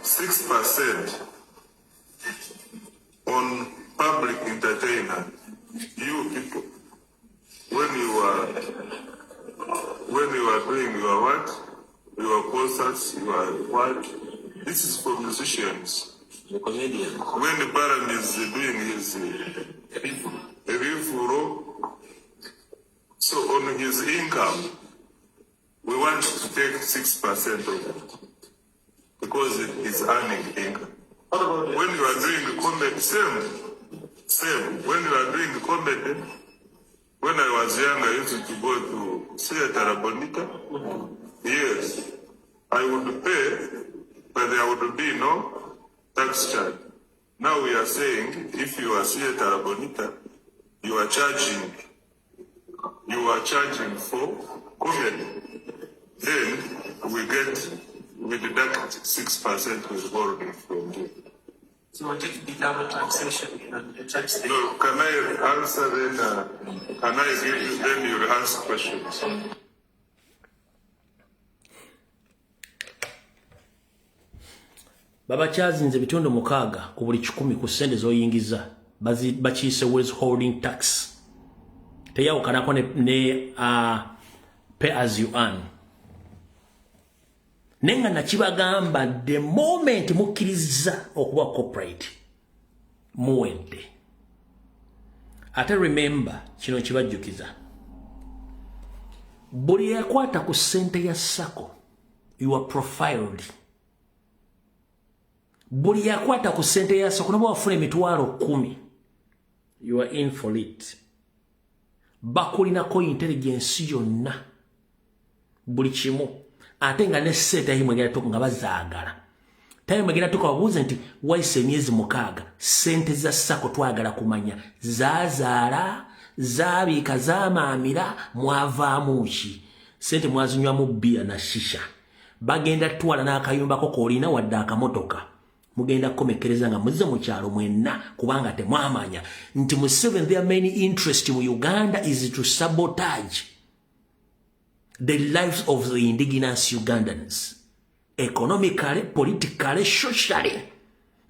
6% on public entertainment. You people, when you are doing your work, your concerts, your what, this is for musicians. The comedian. When the Baron is doing his review, so on his income, we want to take 6% of it because it is earning income. When you are doing comedy, same. When you are doing comedy, when I was young, I used to go to Theatre Bonita. Yes, I would pay, but there would be no tax charge. Now we are saying, if you are Theatre Bonita, you are charging for comedy. Then we deduct 6% withholding from you. So what if the double taxation? No, can I answer then? Can I give you, then you'll ask questions? baba chazinze bitundu mukaaga ku buli 10 ku sente zoyingiza bakiise withholding tax teyawukanako ne pay as you earn. Nenga nakibagamba the moment mukkiriza okuba corporate muwedde. Ate remember kino kibajjukiza. Buli yakwata ku sente ya sako you are profiled. Buli yakwata ku sente ya sako nabo wafuna emitwalo 10 you are in for it. Bakulinako intelligence yonna buli kimu ate nga ne sente yimwegera tuko nga bazaagala tayo mwegera tuko babuuza nti waise emyezi 6 sente za sako twagala kumanya zazaala zaabika zamaamira mwavaamu ki sente mwazinywa mu bia na shisha bagenda twala n'akayumba ko kolina wadde akamotoka mugenda komekereza nga muze mu kyalo mwenna kubanga temwamanya nti Museveni their main interest mu Uganda is to sabotage the lives of the indigenous Ugandans economically, politically, socially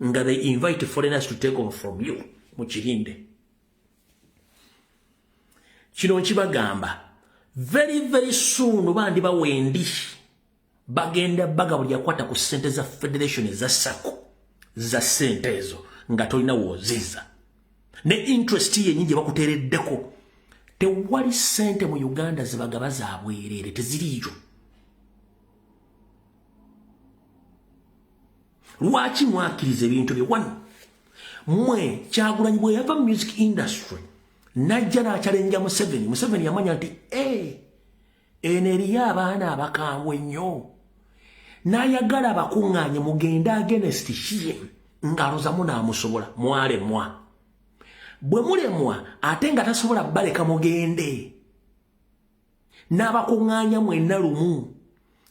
nga they invite foreigners to take over from you mukirinde kino nkibagamba very very soon bandi bawendi bagenda bagabulya kwata ku sente za federation za sako za sente ezo nga tolina woziza ne interest ye nyingi bakutereddeko tewali sente mu Uganda zibagaba za bwerere teziriyo. Lwaki mwakiriza ebintu bye wano mwe Kyagulanyi bwe yava music industry najja n'akyalenja Museveni yamanya nti eneriyo abaana abakambwe nnyo n'ayagala abakuŋŋaanye mugenda against ye ng'alozamu n'amusobola mwalemwa bwe mulemwa ate nga tasobola baleka mugende n'abakuŋŋaanya mwenna lumu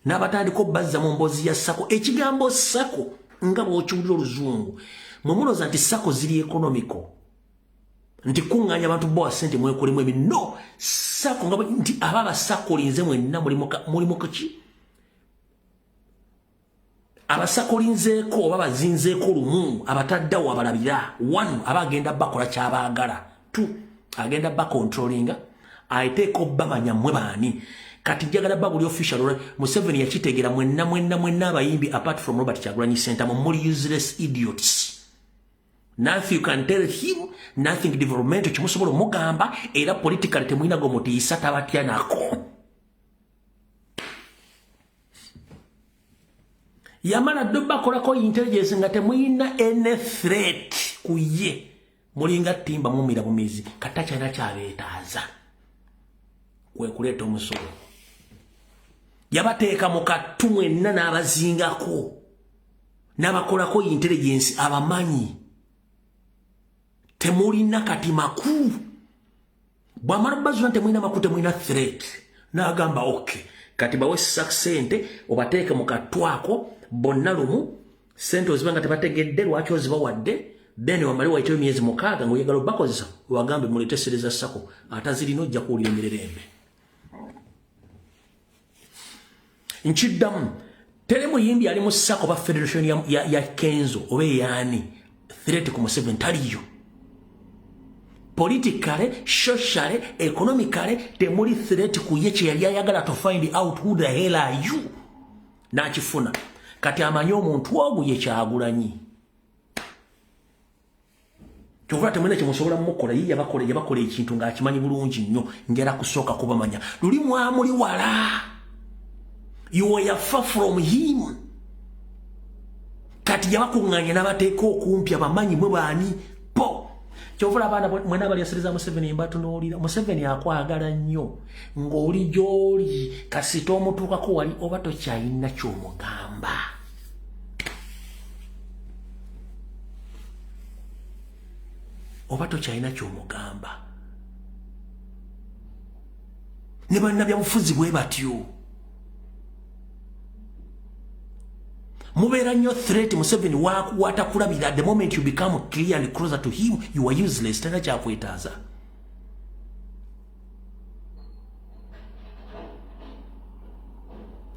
n'abatandika obbazza mu mboozi ya sako ekigambo sako nga bw'okiwulira oluzungu mwe mulooza nti sako ziri economico nti kuŋŋaanya abantu bowa sente mwekolemu ebi no sako nga nti aba abasakolinze mwenna mulimu ki abasakolinzeeko oba bazinzeeko lumu abataddawo abalabira 1 aba agenda bakola kyabaagala 2 agenda bakontrolinga ayiteeko bamanya mwe baani kati njagala babuli official Museveni yakitegeera mwenna abayimbi apart from Robert Kyagulanyi Center muli useless idiots. Nothing you can tell him, nothing development kimusobola omugamba era politically temwina gomutiisa tabatya nako. Yamala doba kolako intelligence nga temwina any threat kuye mulinga timba mumira bumizi katacha na kyabeetaaza kwe kuleeta omusolo yabateeka mu kattu mwenna n'abazingako n'abakolako intelligence abamanyi temulina kati makulu bwamala bazwa temulina makulu temulina threat n'agamba okay kati bawe sente obateeke mu katwako bonna lumu sente ozibanga tebategedde lwaki ozibawadde then wamali waite emyezi 6 ng'oyagala bakozesa wagambe mulete sereza sako atazirina ojja kuwulira emirerembe nchiddamu tere muyimbi ali mu sako ba federation ya Kenzo oba yani threat ku Museveni taliyo politically, socially, economically temuli threat ku ye kye yali ayagala to find out who the hell are you n'akifuna kati amanyi omuntu ogwo ye Kyagulanyi kyokula temwena kyemusobola mukola ye yabakola ekintu ng'akimanyi bulungi nnyo ngera kusooka kubamanya luli mwamuli wala you are far from him kati yabakuŋŋaanya n'abateeka okumpi abamanyi mwe baani po kyovula abaana mwena balyasereza Museveni mbatunuulira Museveni akwagala nnyo ng'oli gy'oli kasita omutuukako wali oba tokyalina ky'omugamba oba tokyalina ky'omugamba ne bannabyabufuzi bwe batyo mubeera nnyo threat Museveni watakulabira the moment you become clear and closer to him you are useless tena kyakwetaaza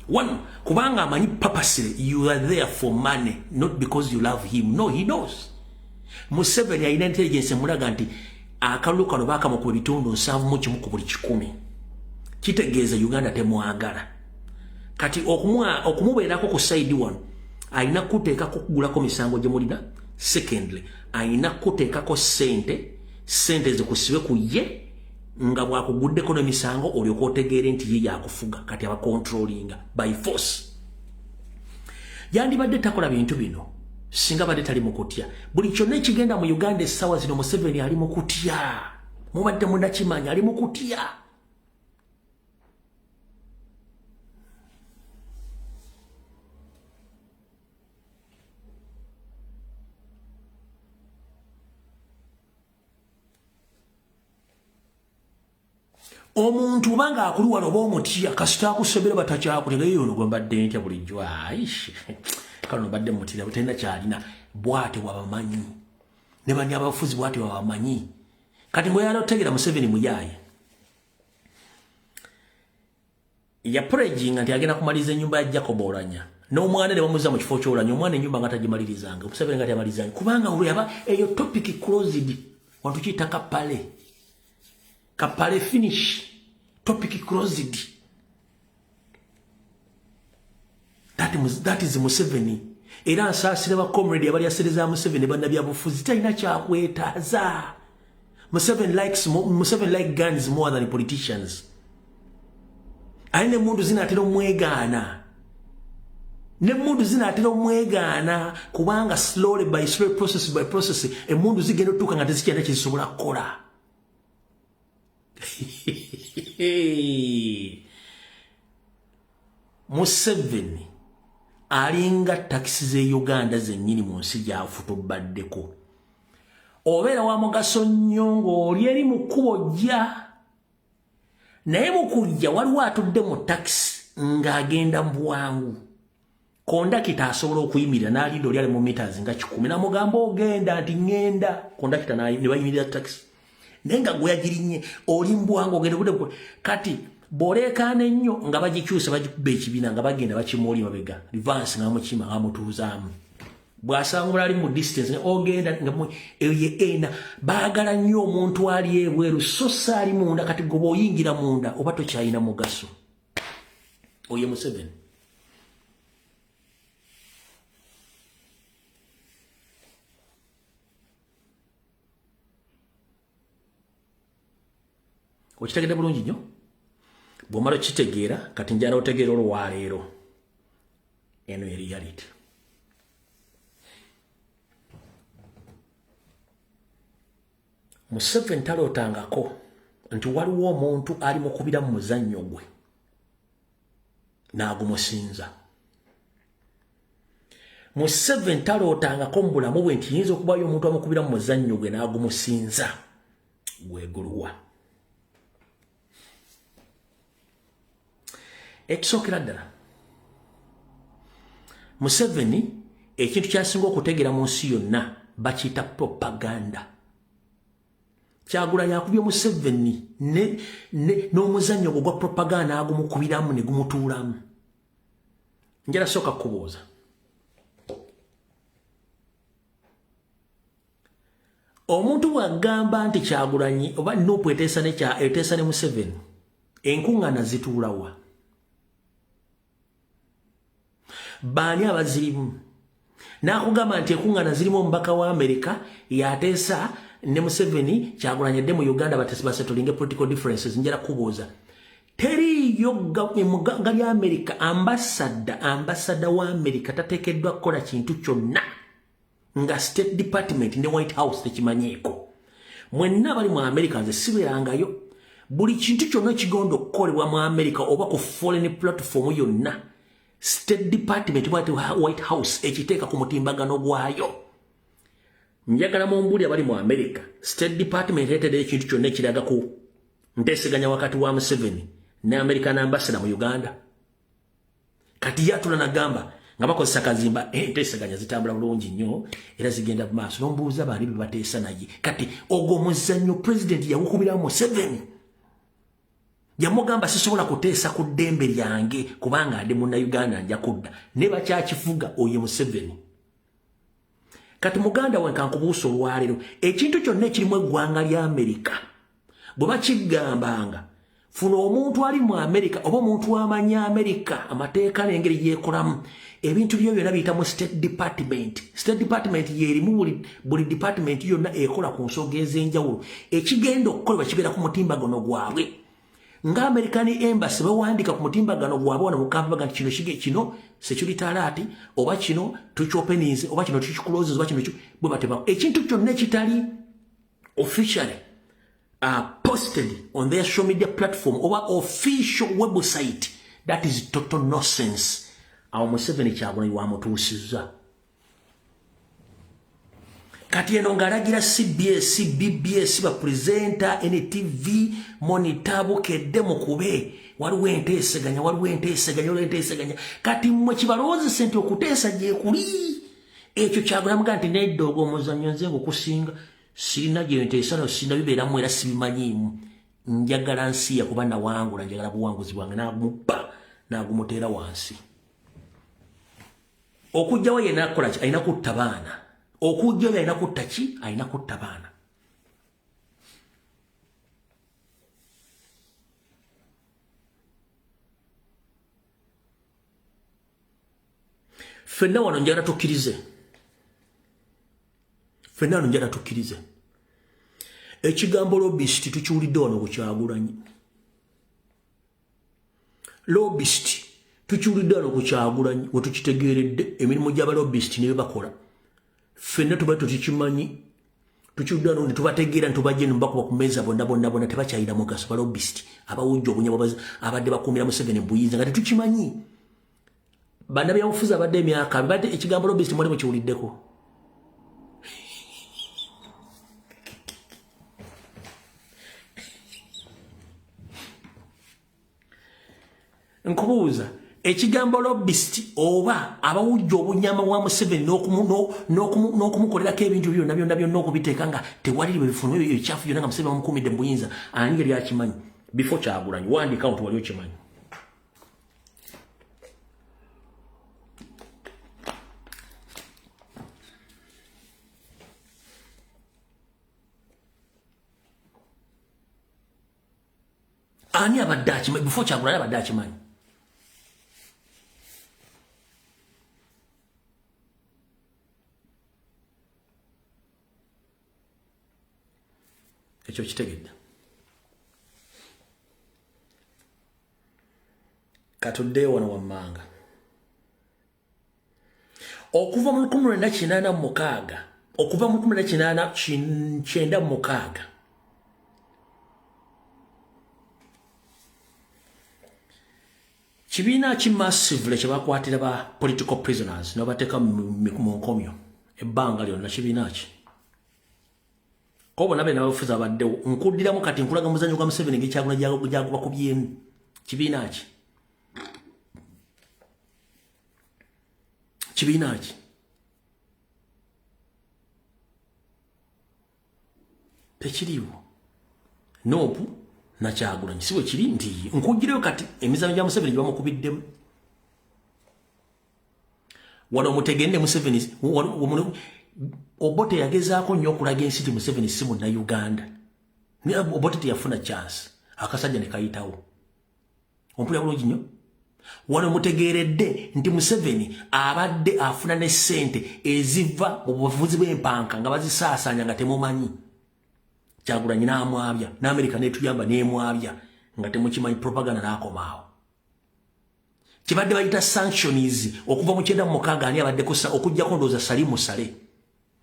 one kubanga amanyi purposely you are there for money, not because you love him. No, he knows. Museveni alina intelligence mulaga nti akalulu kano bakamukuba ebitundu 7 ku buli 100. Kitegeeza Uganda temwagala. Kati okumubeerako ku side one alina kuteeka kugulako misango gye mulina. Secondly, alina kuteekako sente zikusibe ku ye nga bwakuguddeko n'emisango olyoka otegeere nti ye yakufuga kati aba controlling by force. Yandibadde takola bintu bino singa badde tali mu kutya. Buli kyonna ekigenda mu Uganda essaawa zino Museveni ali mu kutya. Mubadde munakimanya ali mu kutya. Omuntu banga akuluwala oba omutya kasita akusebera batakyakutega yo no gwambadde ntya bulijjo aish kano badde mutira butenda kyalina bwate wabamanyi ne bani abafuzi bwate wabamanyi kati mwe yalotegera Museveni muyaye ya prejinga nti agenda kumaliza ennyumba ya Jacob Oranya n'omwana ne bamuza mu kifo ky'Oranya omwana ennyumba nga tagimaliriza Museveni nga tamaliza kubanga oluyaba eyo topic closed wantu kitaka pale kapale finish topic closed. That is Museveni. Era nsasire ba comrade abali asereza Museveni bana bya bufuzi talina kyakwetaaza. Museveni like guns more than politicians. Aine mundu zinatera omwegaana. Ne mundu zinatera omwegaana kubanga slowly by process emundu zigenda tuka nga tezikyenda kisobola kukola. Museveni alinga taxi ze Uganda zennyini mu nsi gyafutubaddeko. Obeera wa mugaso nnyo ng'oli eri mu kkubo jja. Naye mu kujja waliwo atudde mu taxi ng'agenda mu bwangu. Kondakita asobola okuyimirira n'alinda oli ali mu meters nga 10 namugamba ogenda nti ŋŋenda. Kondakita ne bayimirira taxi. Nenga gwe yagirinye oli mbwango ogende bude kati boleekaana ennyo nga bagikyusa bagikuba ekibiina nga bagenda bakimuoli mabega reverse nga mukima nga mutuuzaamu bw'asangula ali mu distance ogenda nga ye ena baagala nnyo omuntu ali ebweru so saali munda kati gwe bw'oyingira munda oba tokyalina mugaso oye Museveni. Okitegedde bulungi nnyo bw'omala okitegeera kati njala otegeera olwaleero eno ye reality. Museveni talootangako nti waliwo omuntu ali mukubira mu muzannyo gwe n'agumusinza. Museveni talootangako mu bulamu bwe nti yinza okubayo omuntu amukubira mu muzannyo gwe n'agumusinza gweguluwa. Ekisookera ddala Museveni ekintu kyasinga okutegeera mu nsi yonna bakiyita propaganda. Kyagulanyi akubye Museveni n'omuzannyo gwe gwa propaganda agumukubiramu ne gumutuulamu. Njala sooka kubuuza omuntu bw'agamba nti Kyagulanyi oba Nuupu eteesa ne Museveni enkuŋŋaana zituulawa? Baani abazirimu? N'akugamba nti enkuŋŋaana zirimu omubaka wa Amerika yateesa ne Museveni Kyagulanyi adde mu Uganda basettlinge political differences. Njala kubuuza teriyo eggwanga lya Amerika ambasada wa Amerika tateekeddwa kukola kintu kyonna nga State Department ne White House tekimanyiiko. Mwenna bali mu Amerika nze sibeerangayo. Buli kintu kyonna ekigonda okukolebwa mu Amerika oba ku foreign platform yonna State Department White House ekiteeka ku mutimbagano gwayo. Njagala mumbuli abali mu Amerika State Department etedde ekintu kyonna ekiraga ku nteeseganya wakati wa Museveni ne American ambassador mu Uganda. Kati yatula nagamba nga bakozesa kazimba enteeseganya zitambula bulungi nnyo era zigenda mu maaso. N'ombuuza baani be bateesa naye. Kati ogwo omuzannyo president yagukubiramu Museveni. yamugamba sisobola kuteesa ku ddembe lyange kubanga ade munna Uganda nja kudda ne bakyakifuga oyo Museveni. Kati muganda we nkankubuusa olwaleero ekintu kyonna ekirimu eggwanga lya Amerika bwe bakigambanga funa omuntu ali mu Amerika oba omuntu amanya Amerika amateeka n'engeri yeekolamu ebintu byo byonna biyita mu State Department. State Department yeerimu buli department yonna ekola ku nsonga ez'enjawulo ekigenda okukolebwa kibeera ku mutimbagano gwabwe. Nga American Embassy bawandika ku mutimbagano gwabwe wano mu Kampala nti kino security alert oba kino tukyopenings oba kino tukikuloses oba kino bwe bateba ekintu kyonna ekitali officially posted on their social media platform or official website. That is total nonsense. Awo Museveni Kyagulanyi wamutuusizza. Kati eno ng'alagira CBS, BBS, bapresenta, NTV, Monitor bukedde mukube. Waliwo enteeseganya. Kati mmwe kibalowoozesa nti okuteesa gye kuli. Ekyo Kyagulanyi amugaa nti neddogo omuzannyo nze ngukusinga. Sina gye nteesano sina bibeeramu era sibimanyiimu. Njagala nsiya kuba nawangula njagala buwanguzi bwange n'agumubba n'agumuteera wansi. Okujjawo yenna akola ki? Alina kutta baana. Okujjawo alina kutta ki? Alina kutta baana. Ffenna wano njagala tukkirize. Ekigambo lobbyist tukiwulidde wano ku Kyagulanyi. Lobbyist tukiwulidde wano ku Kyagulanyi we tukitegeeredde emirimu gy'abalobbyist ne bakola. Ffenna tuba tukimanyi. Tukiwulidde wano ne tubategeera ne tubajja ne bakuba ku mmeeza bonna tebakyalina mugaso balobbyist abawujja obunyama abadde bakuumira Museveni buyinza nga tetukimanyi. Bannabyabufuzi abadde emyaka bibadde ekigambo lobbyist mwali mukiwuliddeko. Nkubuuza ekigambo lobbyist oba abawujja obunyama wa Museveni n'okumukolerako ebintu byonna okubiteeka nga tewali bifuno ekyafu byonna nga Museveni bamukuumidde mu buyinza ani yali akimanyi before Kyagulanyi wandika nti wali okimanyi. Ani abadde akimanyi before Kyagulanyi abadde akimanyi. Ekyo kitegedde. Katuddeyo wano wammanga. Okuva mu 1986 okuva mu 1996 kibiina ki massively kye bakwatira ba political prisoners n'obateeka mu nkomyo ebbanga lyonna kibiina ki? Kobo nabe n'abafuzi abaddewo nkuddiramu kati nkulaga muzannyo gwa Museveni ng'Ekyagulanyi gyagubakubyemu kibiina ki? Kibiina ki? Tekiriwo. Nopu na Kyagulanyi si bwe kiri nti nkuggireyo kati emizannyo gya Museveni gye bamukubiddemu. Wano mutegende Museveni Obote yagezaako nnyo okulaga ensi ti Museveni si Munnayuganda. Obote teyafuna chance. Akasajja ne kayitawo. Ompulira bulungi nnyo. Wano mutegeeredde nti Museveni abadde afuna ne ssente eziva mu buvuzi bw'empanka nga bazisaasaanya nga temumanyi. Kyagulanyi n'amwabya n'Amerika n'etuyamba n'emwabya nga temukimanyi propaganda n'akomaawo. Kibadde bayita sanctions okuva mu 1996 ani abadde okujjako ndowooza Salimu Sale.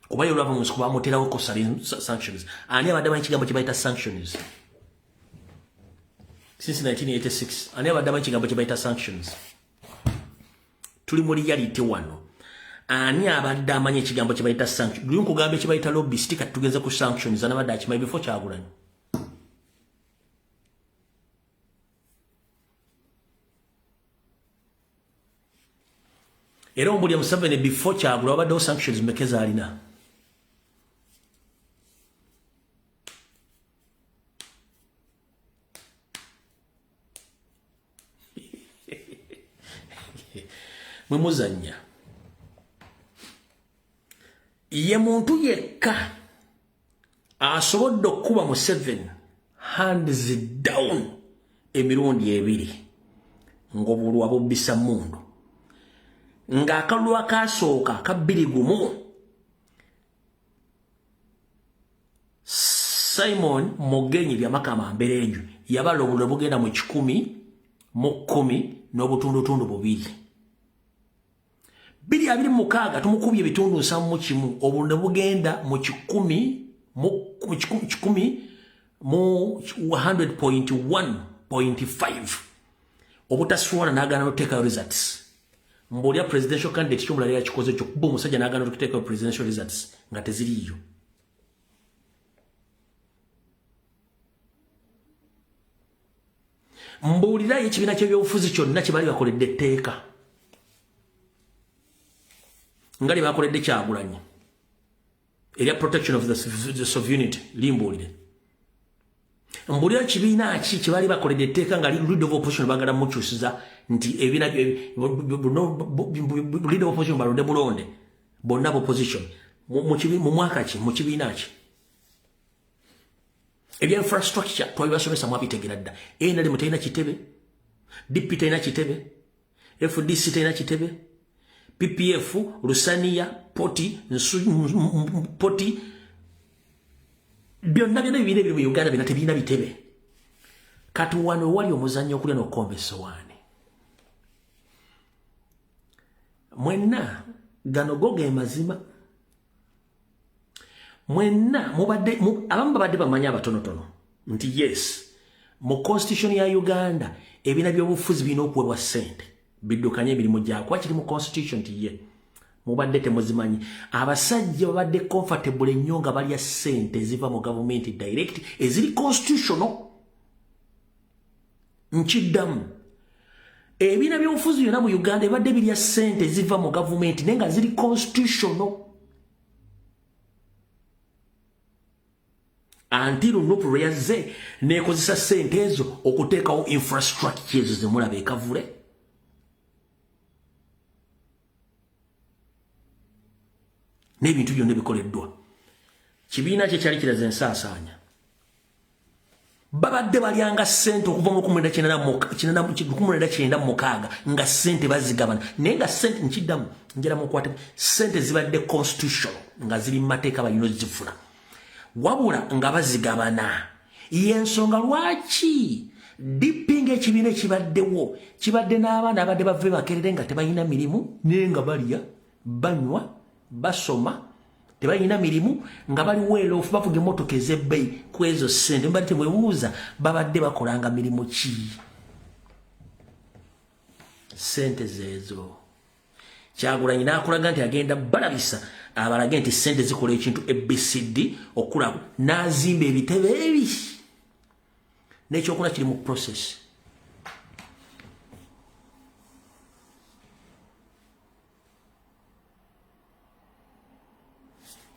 Kuba yo lwava mu nsiko bamuterawo ko sanctions. Ani abadde amanyi kigambo kye bayita sanctions? Since 1986 ani abadde amanyi kigambo kye bayita sanctions? Tuli mu reality wano. Ani abadde amanyi ekigambo kye bayita sanctions? Luli nkugamba kye bayita lobbyist kati tugenze ku sanctions ani abadde akimanyi before Kyagulanyi. Era ombulya Museveni before Kyagulanyi wabaddewo sanctions mekeza alina. mwe muzanya ye muntu yekka asobodde okuba mu 7 hands down emirundi ebiri ng'obulwa bubbisa mundu ng'akalulu akasooka akabbiri gumu Simon Mogenyi Byamakama Mberenju yabala obulwe bugenda mu 10 n'obutundutundu 2 226 tumukubye ebitundu 7 obulwe bugenda mu 10 mu 100.1.5 obutaswana n'agaana n'okuteekayo results mbulya presidential candidate kyomulala yakikoze ekyo kuba omusajja n'agaana n'okuteekayo presidential results nga teziriiyo. Mbuulirayo ekibiina ky'ebyobufuzi kyonna kye bali bakoledde etteeka nga lye bakoledde Kyagulanyi erya protection of the sovereignty limbuulire. Mbuulirayo kibiina ki kye bali bakoledde etteeka nga leader of opposition bagala mukyusiza nti ebibiina leader of opposition balonde bulonde bonna opposition mu mwaka ki mu kibiina ki. Ebya infrastructure twabibasomesa mwabitegera dda. NRM talina kitebe, DP talina kitebe, FDC talina kitebe, PPF, Lusania, Poti, Poti, byonna ebibira ebiri mu Uganda bina tebirina bitebe. Kati wano wali omuzannyo okulya n'okukomba essowaani. Mwenna gano goge mazima. Mwenna mubadde abamu babadde bamanya abatonotono nti yes mu constitution ya Uganda ebina by'obufuzi birina okuweebwa ssente biddukanye emirimu gyakwo kiri mu constitution nti ye mubadde temuzimanyi abasajja babadde comfortable ennyo nga balya ssente eziva mu government direct eziri constitutional. Nkiddamu ebina by'obufuzi byonna mu Uganda ebadde birya ssente eziva mu government naye nga ziri constitutional. Until Nupu yazze nekozesa ssente ezo okuteekawo infrastructure ezo zemulaba ekavule. N'ebintu byonna bikoleddwa. Kibiina kye kyali kiraza ensaasaanya. Babadde balyanga ssente okuva mu 1996 nga ssente bazigabana naye nga ssente nkiddamu njera mukwate ssente zibadde constitutional nga ziri mu mateeka balina ozifuna. Wabula nga bazigabana yensonga lwaki dipping ekibiina ekibaddewo kibadde n'abaana abadde bave bakerere nga tebalina mirimu naye nga balya banywa basoma tebalina mirimu nga bali weeloofu bavuga emmotoka ez'ebbeyi ku ezo ssente mbadde temwebuuza babadde bakolanga mirimu ki. Ssente zeezo Kyagulanyi n'akulaga nti agenda balabisa abalage nti ssente zikola ekintu ABCD okulaba n'azimba ebitebe ebi n'ekyokola kiri mu process.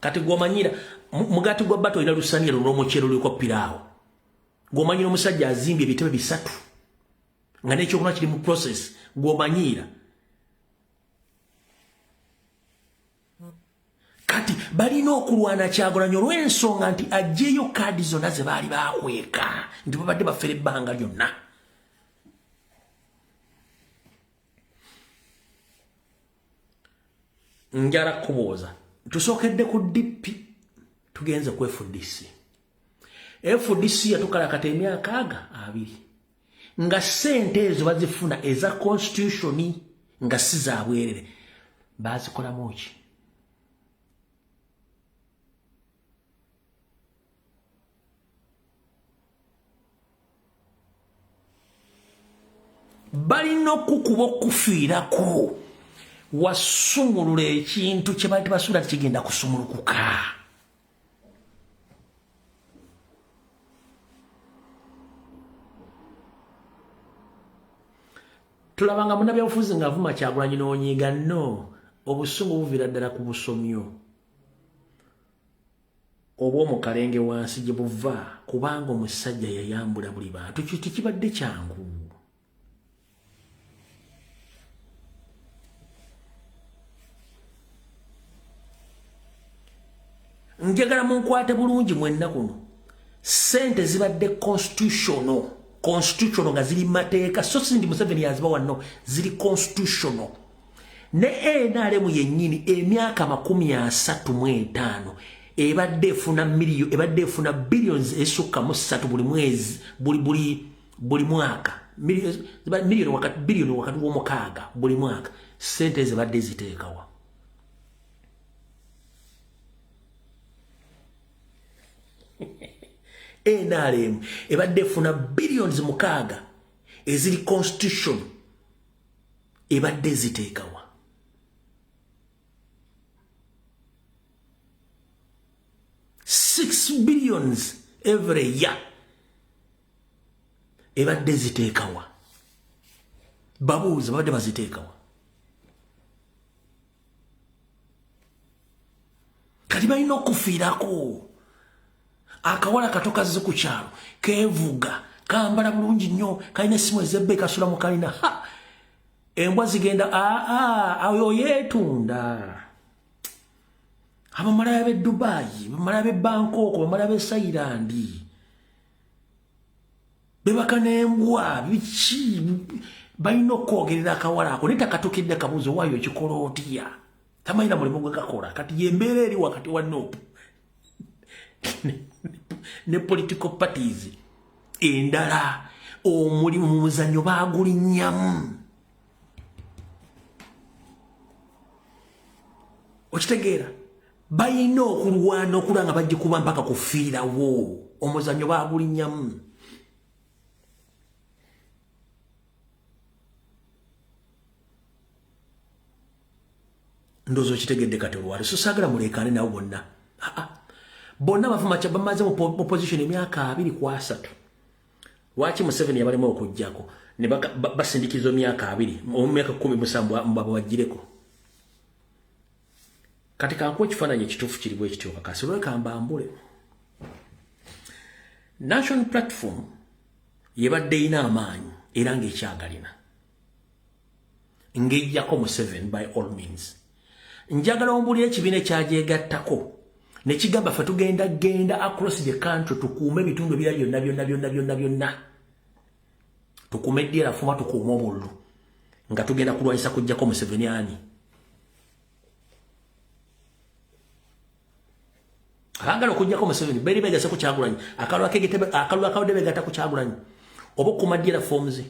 Kati gwomanyira mugati gwa bato ina Lusania lul'omukyero luliko piraawo gwomanyira omusajja azimba ebitebe 3 nga n'ekyokola kiri mu process gwomanyira. Kati balina okulwana Kyagulanyi olw'ensonga nti aggyeyo kaadi zonna ze baali bakweka nti babadde bafera ebbanga lyonna. Njala kubuuza tusookedde ku DP tugenze ku FDC. FDC yatukalakata emyaka 2 nga ssente ezo bazifuna eza constitution nga si za bwerere bazikolamu ki? Balina okukuba okufiirako wasumulula ekintu kye bali tebasuula kigenda kusumulukuka. Tulabanga munnabyabufuzi ng'avuma Kyagulanyi n'onyiiga no obusungu buviira ddala ku busomyo obw'omu kalenge wansi gye buva kubanga omusajja yayambula buli bantu kyo tekibadde kyangu. njagala munkwate bulungi mwenna kuno sente zibadde constitutional nga ziri mateeka so sindi Museveni yaziba wanno ziri constitutional ne NRM yennyini emyaka 35 ebadde efuna billions esukka mu 3 buli mwezi buli mwaka billion wakati w'omukaaga buli mwaka sente zibadde ziteekawa NRM ebadde efuna billions mukaaga eziri constitution ebadde ziteekawa $6 billion every year ebadde ziteekawa babuuza babadde baziteekawa kati balina okufiirako akawala katokaze ku kyalo kevuga kambala bulungi nnyo kalina essimu ezebbe kasula mu kalina embwa zigenda ayo yeetunda abamalaya b'e Dubai bamalaya b'e Bangkok bamalaya b'e Thailand bebaka n'embwa biki balina okwogerera akawala ako netakatokedde kabuuzo waayo ekikola otya tamayina mulimu gwe kakola kati yembeera eri wakati wa nopu ne political parties endala omulimu mu muzannyo baagulinnyamu okitegeera balina okulwana okula nga bajja kuba mpaka kufiirawo omuzannyo baagulinnyamu ndowooza okitegedde kati olwali so saagala muleekaane nawo bonna bonna bafumaca bamaze mu opposition emyaka 23 lwaki Museveni yabalemu okujjako ne basindikiza emyaka 2 mu myaka 17 mbabawagireko kati kankuwa ekifaananyi ekituufu kiri bwe kityo kakasi olwekambambule National Platform yebadde ina amaanyi era ng'ekyagalina ng'ejjako Museveni by all means njagala ombulira ekibiina ekyajegattako ne kigamba ffe tugenda across the country tukuume ebitundu ebirala byonna tukuume eddiira fuma tukuume obululu nga tugenda kulwanyisa kujjako Museveni ani abagala okujjako Museveni beri begase ku Kyagulanyi akalulu akawudde begatta ku Kyagulanyi oba okuuma ddiira forms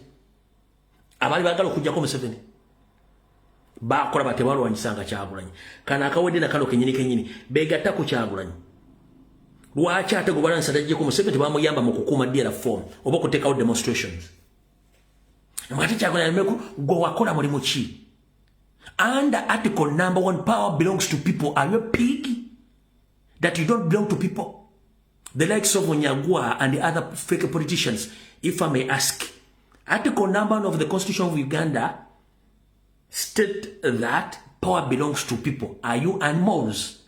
abaali bagala okujjako Museveni bakola batebalwanyisanga Kyagulanyi kana akawedde nakalo kenyini begatta ku Kyagulanyi lwaki ate gobalansa tajjeko Museveni bamuyamba mu kukuuma ddiira form oba okuteekawo demonstrations mwati Kyagulanyi gwe wakola mulimu ki under article number 1 power belongs to people. Are you a pig that you don't belong to people? The likes of Onyagwa and the other fake politicians, if I may ask. Article number 1 of the Constitution of Uganda state that power belongs to people. Are you animals?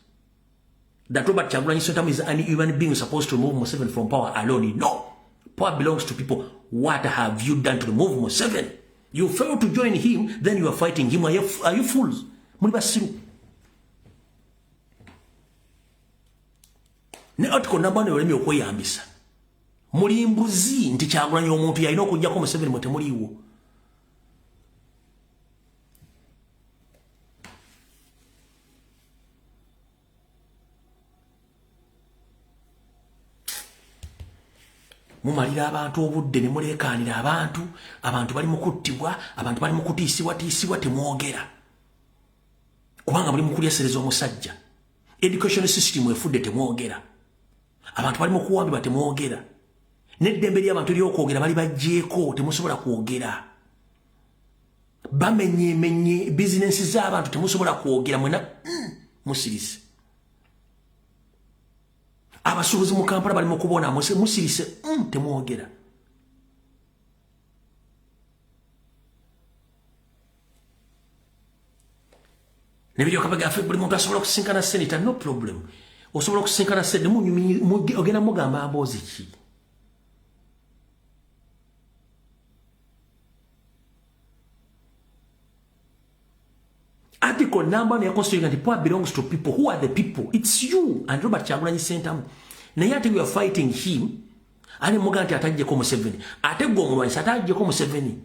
That Robert Kyagulanyi Ssentamu is an human being supposed to remove Museveni from power alone? No. Power belongs to people. What have you done to remove Museveni? You fail to join him, then you are fighting him. Are you fools? Mulibasiru. Ne article number 1 olemi okweyambisa. Muli mbuzi nti Kyagulanyi omuntu yalina okujjako Museveni mwe temuliiwo. Mumalira abantu obudde ne muleekaanira abantu bali mu kuttibwa, abantu bali mu kutiisibwa temwogera. Kubanga muli mu kulyesereza omusajja. Education system efudde temwogera. Abantu bali mu kuwambibwa temwogera. N'eddembe ly'abantu ly'okwogera bali bagyeko temusobola kwogera. Bamenye bizinensi z'abantu temusobola kwogera mwena musirise. Abasuubuzi mu Kampala bali mu kubona musirise temwogera. Nebiryo kabaga afe buli muntu asobola okusinkana senator, no problem. Osobola okusinkana senator ogenda mugamba amboozi ki? Article article number one constitution that power belongs to people. Who are the people? It's you and Robert Kyagulanyi Ssentamu. Naye ate we are fighting him. Ani muganti atajje ko Museveni. Ate gwo omulwanyi atajje ko Museveni.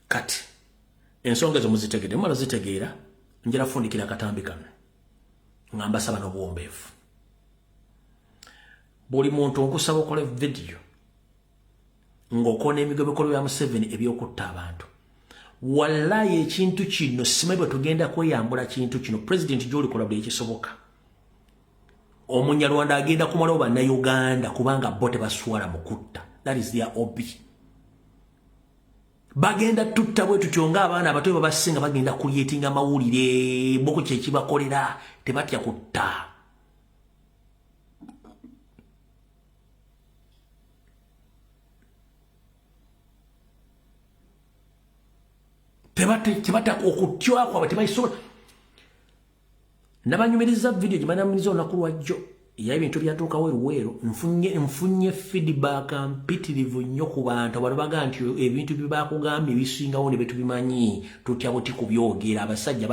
Kati ensonga zo muzitegedde mala zitegeera njira fundikira akatambi kano ngamba saba n'obuwombeefu buli muntu okusaba okola video ng'okona emigobekolo bya Museveni ebyokutta abantu wallahi ekintu kino simanyi bwe tugenda kweyambula kintu kino president gy'oli kola buli ekisoboka omunyarwanda agenda kumalawo bannayuganda kubanga bo tebaswala mu kutta. That is their hobby. Bagenda tutta bwe tutyonga abaana abato babasinga bagenda kulyetinga mawulire boko kye kibakolera tebatya kutta. Tebata okutya kwa tebayisobola. Nabanyumiriza video gyebanamiriza olunaku lwajjo y'ebintu byatuukawo eruweero nfunye feedback mpitirivu nnyo ku bantu abantu baga nti ebintu bye bakugambye bisingawo ne betubimanyi tutya buti kubyogera abasajja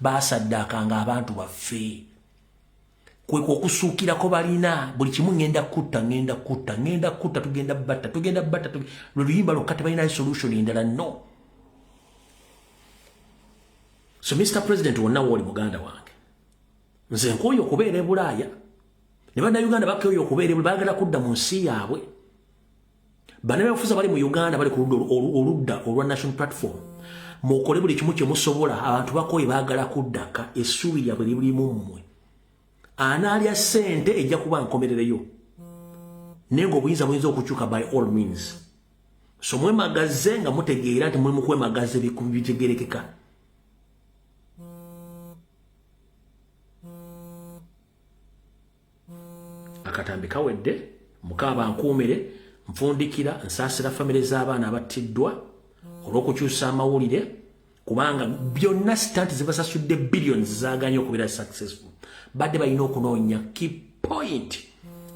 basaddakanga abantu baffe kwe okusuukirako balina buli kimu ngenda kutta tugenda batta luyimba lwokka tebalina solution endala no. So Mr. President wonna woli muganda wange nze nkooyo okubeera e Bulaaya ne bannayuganda bakooyo okubeera baagala kudda mu nsi yaabwe bannabyabufuzi bali mu Uganda bali ku oludda olwa National Platform mukole buli kimu kye musobola abantu bakooye baagala kuddaka essuubi lyabwe libulimu mmwe anaalya ssente ejja kuba nkomerereyo naye ng'obuyinza buyinza okukyuka by all means so mwemagaze nga mutegeera nti muli mu kwemagaza bitegerekeka. Akatambi kawedde mukaba nkuumire nfundikira nsaasira famire z'abaana abattiddwa olw'okukyusa amawulire kubanga byonna sitanti zibasasudde billions zaaganye okubeera successful badde balina okunoonya key point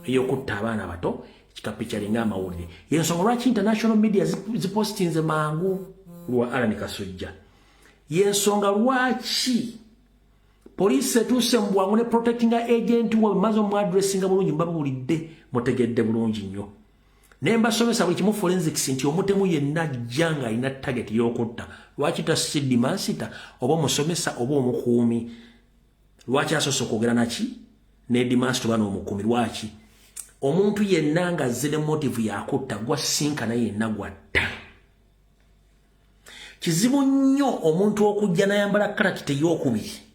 ey'okutta abaana abato kikapikyalinga amawulire yensonga lwaki international media zipostinze mangu lwa Alan Kasujja yensonga lwaki police etuuse mu bwangu ne protecting agent wa mazo mu addressinga bulungi mbabulidde mutegedde bulungi nnyo ne mbasomesa buli kimu forensics nti omutemu yenna jjanga alina target y'okutta lwaki tasidi mansita oba omusomesa oba omukuumi lwaki asoose okwogera naki ne dimansi bano omukuumi lwaki omuntu yenna nga azze ne motive yakutta gwa sinkana yenna gwatta kizibu nnyo omuntu okujja n'ayambala karakita ey'okubiri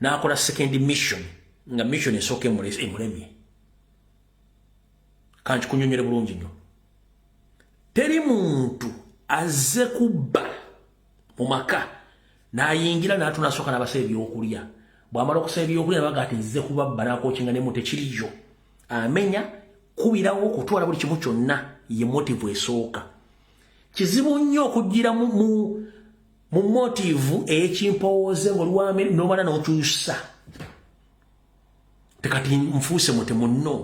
n'akola second mission nga mission esooka emulemye kanti kunyonyere bulungi nnyo teri muntu azze kubba mu maka n'ayingira n'atunasooka n'abasa ebyokulya bw'amala okusaba ebyokulya nabaga ati nze kubabba n'akookinga ne muti ekiriyo amenya kubirawo okutwala buli kimu kyonna ye motive esooka kizibu nnyo okugira mu motive ekimpowooze ng'olwame n'obala n'okyusa tekati nfuuse mutemu nno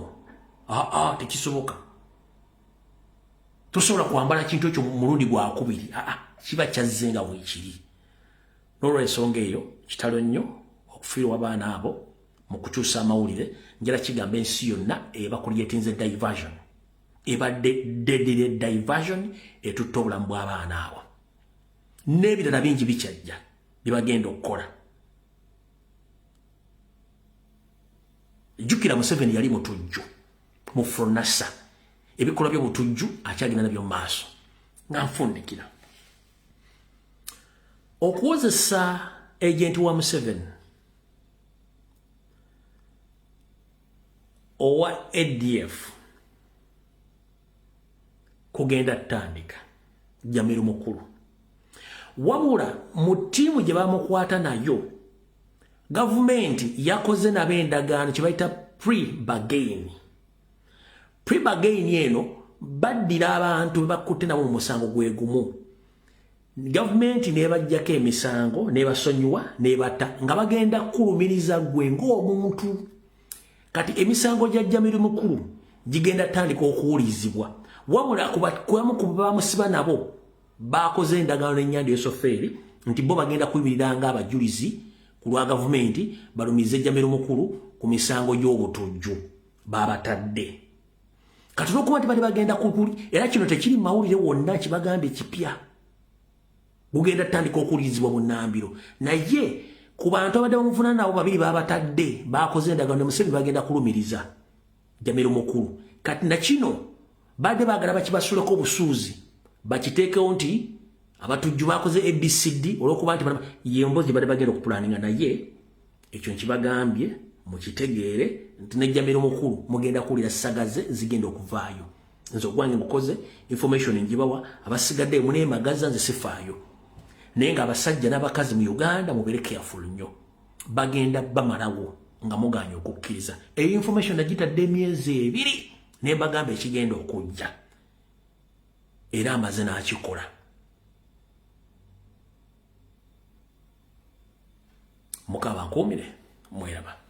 tekisoboka tosobola kwambala kintu ekyo mulundi gwakubiri kiba kyazze nga bwekiri n'olwensonga eyo kitalo nnyo okufiirwa abaana abo mu kukyusa amawulire njala kigamba ensi yonna eba kulyetinze diversion ebadde dedire diversion etutta obulamu bw'abaana abo n'ebirala bingi bikyajja byebagenda okukola jjukira Museveni yali mutujju mu Fronasa ebikolwa by'obutujju akyagenda nabyo mu maaso nga nfundikira okuwozesa agenti wa Museveni owa ADF kugenda ttandika Jamiru mukulu wabula mu ttiimu gye bamukwata nayo gavumenti yakoze nabo endagaano kye bayita pre-bargain eno baddira abantu bebakutte nabo mu musango gwe gumu gavumenti nebajjako emisango nebasonyiwa nebata nga bagenda kulumiriza gwe ng'omuntu kati emisango gya Jamiru mukulu gigenda tandika okuwulizibwa wabula kubamu kubamusiba nabo bakoze endagaano n'ennyanja y'Esofeeri nti bo bagenda kuyimirira ng'abajulizi ku lwa gavumenti balumize ejjamiro mukulu ku misango gy'obutujju babatadde kati n'okuba nti bali bagenda kukuli era kino tekiri mawulire wonna kibagambye kipya gugenda tandika okulirizibwa mu Nambiro naye ku bantu abadde bamuvunaana nabo babiri babatadde bakoze endagaano ne Museveni bagenda kulumiriza ejjamiro mukulu kati na kino badde baagala bakibasuleko obusuuzi bakiteekewo nti abatujju bakoze ABCD olw'okuba nti ye mbozi badde bagenda okupulaninga naye ekyo nkibagambye mukitegeere nti n'ejjamiro mukulu mugenda kuwulira sagazze zigenda okuvaayo nze ogwange ngukoze information ngibawa abasigadde muneemagaza nze sifaayo naye ng'abasajja n'abakazi mu Uganda mubeere careful nnyo bagenda bamalawo nga muganya okukkiriza eyo information nagitadde emyezi 2 ne bagamba ekigenda okujja era amaze n'akikola mukaba nkuumire mweraba